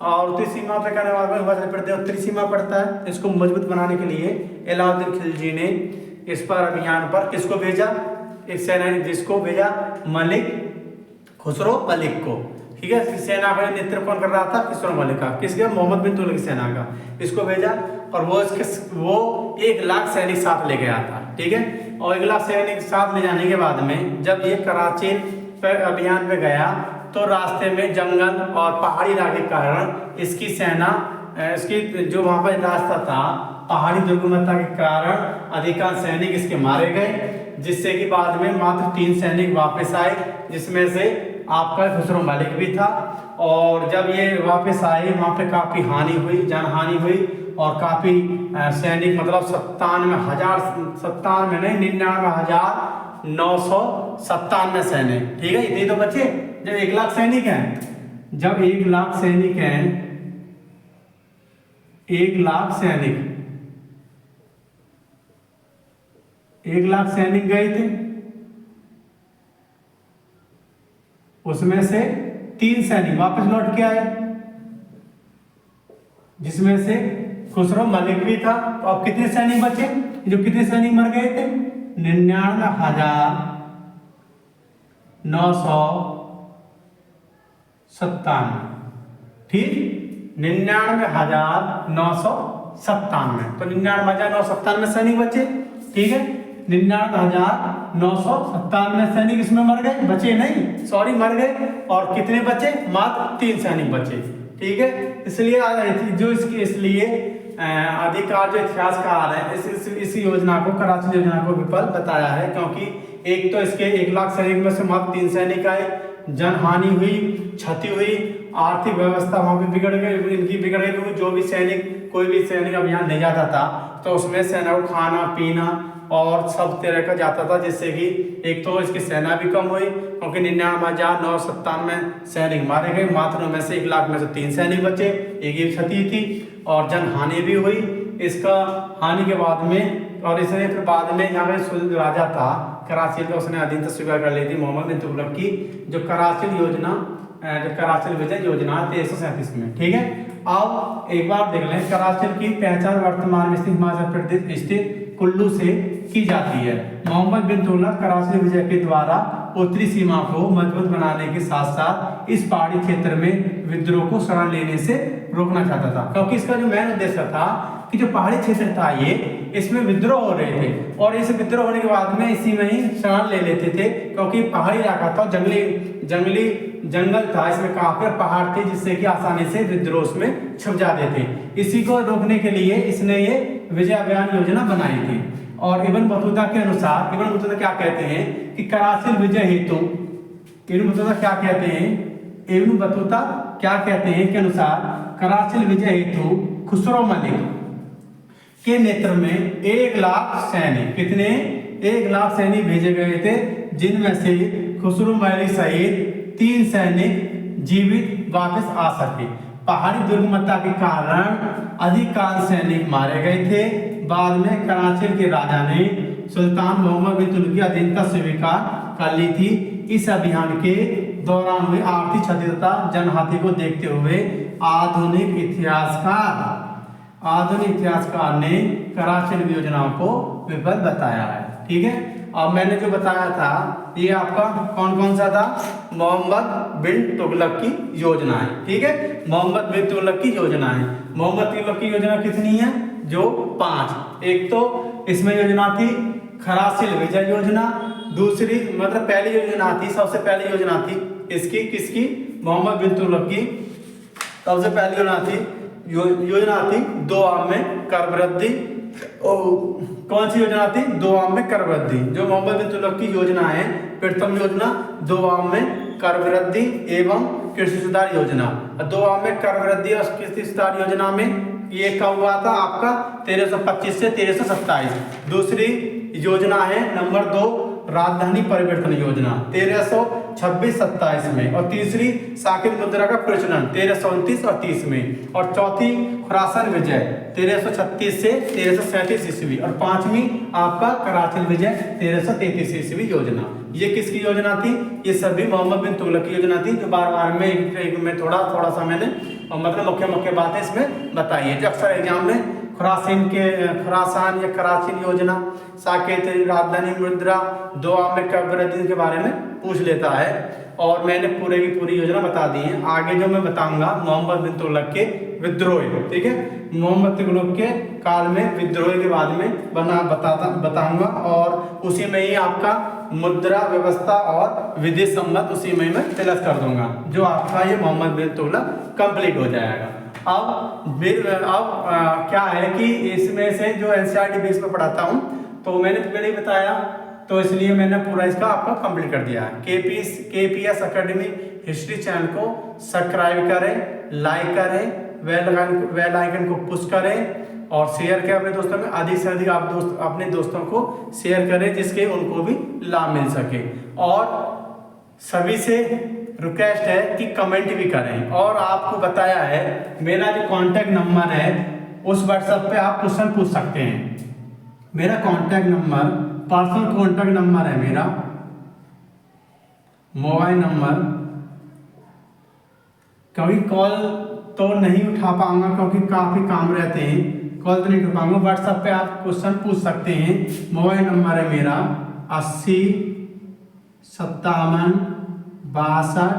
और उत्तरी सीमा पे करने वाले हिमाचल प्रदेश उत्तरी सीमा पड़ता है, इसको मजबूत बनाने के लिए अलाउद्दीन खिलजी ने इस पर अभियान पर किसको भेजा, एक सेनानी जिसको भेजा मलिक खुसरो मलिक को। ठीक है, सेना का नेतृत्व कौन कर रहा था, खुसरो मलिक का, किसके, मोहम्मद बिन तुगलक की सेना का, इसको भेजा और वो 1 लाख सैनिक साथ ले गया था। ठीक है, और 1 लाख सैनिक साथ ले जाने के बाद में जब ये कराची पर अभियान पे गया तो रास्ते में जंगल और पहाड़ी इलाके के कारण इसकी सेना, इसकी जो वहाँ पर रास्ता था पहाड़ी दुर्गमता के कारण अधिकांश सैनिक इसके मारे गए, जिससे कि बाद में मात्र 3 सैनिक वापस आए, जिसमें से आपका खुसरो मलिक भी था। और जब ये वापस आए वहाँ पे काफ़ी हानि हुई, जनहानि हुई और काफ़ी सैनिक, मतलब 99,997 सैनिक। ठीक है, इतने तो बचे। जब 1 लाख सैनिक हैं, जब 1 लाख सैनिक हैं, 1 लाख सैनिक 1 लाख सैनिक गए थे, उसमें से 3 सैनिक वापस लौट के आए, जिसमें से खुसरो मलिक भी था। तो अब कितने सैनिक बचे, जो कितने सैनिक मर गए थे, 99,997। ठीक, 99,997, तो 99,997 सैनिक बचे। ठीक है, 99,997 सैनिक इसमें मर गए, बचे नहीं, सॉरी मर गए, और कितने बचे, मात्र 3 सैनिक बचे। ठीक है, इसलिए अधिकार जो इतिहासकार है इस योजना को, कराची योजना को विफल बताया है, क्योंकि एक तो इसके 1 लाख सैनिक में से मात्र 3 सैनिक आए, जनहानि हुई, क्षति हुई, आर्थिक व्यवस्था वहाँ पे बिगड़ गई, इनकी बिगड़ गई, क्योंकि जो भी सैनिक, कोई भी सैनिक अभियान नहीं जाता था तो उसमें सेना को खाना पीना और सब तरह का जाता था, जिससे कि एक तो इसकी सेना भी कम हुई, क्योंकि 99,997 सैनिक मारे गए, मात्र में से 1 लाख में से 3 सैनिक बचे, एक ही क्षति थी और जनहानि भी हुई। इसका हानि के बाद में, और इसने फिर बाद में यहाँ पे राजा था कराचिल का, उसने अधीनता स्वीकार कर ली थी मोहम्मद बिन तुगलक की, जो कराचिल योजना, जो कराचिल विजय योजना 1337 में। ठीक है, अब एक बार देख लें, कराचिल की पहचान वर्तमान में स्थित हिमाचल प्रदेश स्थित कुल्लू से की जाती है। मोहम्मद बिन तुगलक कराची विजय के द्वारा उत्तरी सीमा को मजबूत बनाने के साथ साथ इस पहाड़ी क्षेत्र में विद्रोह को शरण लेने से रोकना चाहता था, क्योंकि इसका जो मेन उद्देश्य था कि जो पहाड़ी क्षेत्र था ये, इसमें विद्रोह हो रहे थे, और इस विद्रोह होने के बाद में इसी में ही शरण ले लेते थे, क्योंकि पहाड़ी इलाका था, जंगल था, इसमें काफी पहाड़ थे, जिससे कि आसानी से विद्रोह में छुप जाते थे। इसी को रोकने के लिए इसने ये विजय अभियान योजना बनाई थी। और इब्न बतूता के अनुसार, इब्न बतूता क्या कहते हैं कि कराची विजय हेतु, इब्न बतूता क्या कहते हैं, इब्न बतूता क्या कहते हैं के अनुसार कराची विजय हेतु खुसरो मलिक के नेतृत्व में 1 लाख सैनिक, कितने 1 लाख सैनिक भेजे गए थे, जिनमें से खुसरो मलिक सहित 3 सैनिक जीवित वापस आ सके। पहाड़ी दुर्गमता के कारण अधिकांश सैनिक मारे गए थे। बाद में कराची के राजा ने सुल्तान मोहम्मद बिन तुगलक की अधीनता स्वीकार कर ली थी। इस अभियान के दौरान हुए आर्थिक क्षति तथा जनहानि को देखते हुए आधुनिक इतिहासकार ने कराची योजना को विफल बताया है। ठीक है, अब मैंने जो बताया था ये आपका कौन कौन सा था, मोहम्मद बिन तुगलक की योजना है। ठीक है, मोहम्मद बिन तुगलक की योजना है। मोहम्मद तुगलक की योजना कितनी है, जो 5। एक तो इसमें योजना थी कराची विजय योजना, दूसरी मतलब पहली योजना थी, सबसे पहली योजना थी इसकी, किसकी, मोहम्मद बिन तुगलक की। सबसे पहली योजना थी 2 आम में कर वृद्धि। कौन सी योजना थी, 2 आम में कर वृद्धि, जो मोहम्मद बिन तुगलक की योजना है। प्रथम योजना 2 आम में कर वृद्धि एवं कृषि सुधार योजना। 2 आम में कर वृद्धि और कृषि सुधार योजना में ये कब हुआ था आपका 1325 से 1327। दूसरी योजना है नंबर 2 राजधानी परिवर्तन योजना 1326-27 में, और तीसरी साकिर मुद्रा का प्रचलन 1329 और 30 में, और चौथी खुरासान विजय 1336 से 1337 ईस्वी, और 5वीं आपका कराची विजय 1333 ईस्वी योजना। ये किसकी योजना थी, ये सभी मोहम्मद बिन तुगलक की योजना थी, जो बार में थोड़ा सा मैंने मतलब मुख्य बातें इसमें बताई है, जो अक्सर एग्जाम में खुरासान या कराची योजना, साकेत राजधानी मुद्रा, 2 आम में कर वृद्धि के बारे में पूछ लेता है। और मैंने पूरे की पूरी योजना बता दी है। आगे जो मैं बताऊंगा मोहम्मद बिन तुगलक के विद्रोह, ठीक है, मोहम्मद तुगलक के काल में विद्रोह के बाद में बताऊंगा, और उसी में ही आपका मुद्रा व्यवस्था और विधि सम्मत उसी में मैं क्लियर कर दूंगा, जो आपका ये मोहम्मद बिन तुगलक कंप्लीट हो जाएगा। अब क्या है कि इसमें से जो एनसीईआरटी बेस पे पढ़ाता हूँ, तो मैंने पहले ही बताया, तो इसलिए मैंने पूरा इसका आपका कंप्लीट कर दिया है। केपीएस एकेडमी हिस्ट्री चैनल को सब्सक्राइब करें, लाइक करें, बेल आइकन को पुश करें और शेयर करें अपने दोस्तों में। अधिक से अधिक आप अपने दोस्तों को शेयर करें, जिसके उनको भी लाभ मिल सके। और सभी से रिक्वेस्ट है कि कमेंट भी करें। और आपको बताया है मेरा जो कांटेक्ट नंबर है, उस व्हाट्सएप पे आप क्वेश्चन पूछ सकते हैं। मेरा contact number, personal contact number है मेरा, मोबाइल नंबर। कभी कॉल तो नहीं उठा पाऊंगा क्योंकि काफ़ी काम रहते हैं, कॉल तो नहीं उठा पाऊंगा। व्हाट्सएप पे आप क्वेश्चन पूछ सकते हैं। मोबाइल नंबर है मेरा 80 57 62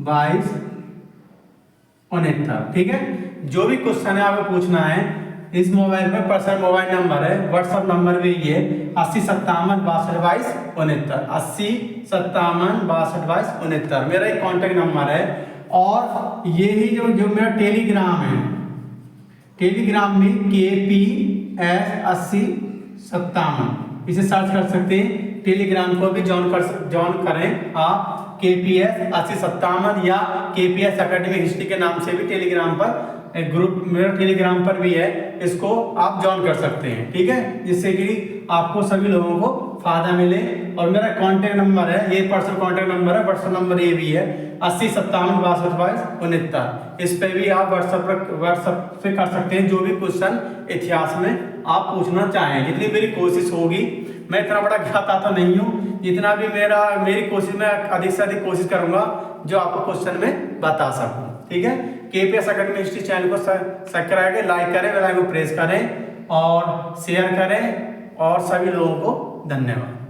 22 69। ठीक है, जो भी क्वेश्चन है आपको पूछना है, इस मोबाइल पे पर्सनल मोबाइल नंबर है, व्हाट्सएप नंबर भी ये 80 57 62 22 69, 80 57 62 22 69 मेरा एक कॉन्टेक्ट नंबर है। और यही जो मेरा टेलीग्राम है, टेलीग्राम में KPS 8057 इसे सर्च कर सकते हैं। टेलीग्राम को भी ज्वाइन करें आप, KPS 8057 या KPS एकेडमी हिस्ट्री के नाम से भी टेलीग्राम पर एक ग्रुप मेरा टेलीग्राम पर भी है, इसको आप ज्वाइन कर सकते हैं। ठीक है, जिससे कि आपको सभी लोगों को फायदा मिले। और मेरा कांटेक्ट नंबर है, ये पर्सनल कांटेक्ट नंबर है, व्हाट्सएप नंबर ये भी है 8057 62 22 69। इस पे भी आप व्हाट्सएप से कर सकते हैं जो भी क्वेश्चन इतिहास में आप पूछना चाहें। जितनी मेरी कोशिश होगी, मैं इतना बड़ा ज्ञाता तो नहीं हूँ, जितना भी मेरी कोशिश में अधिक से अधिक कोशिश करूंगा जो आपको क्वेश्चन में बता सकूं। ठीक है, केपीएस अकेडमी हिस्ट्री चैनल को सब्सक्राइब करें, लाइक करें, बेल आइकन को प्रेस करें और शेयर करें, और सभी लोगों को धन्यवाद।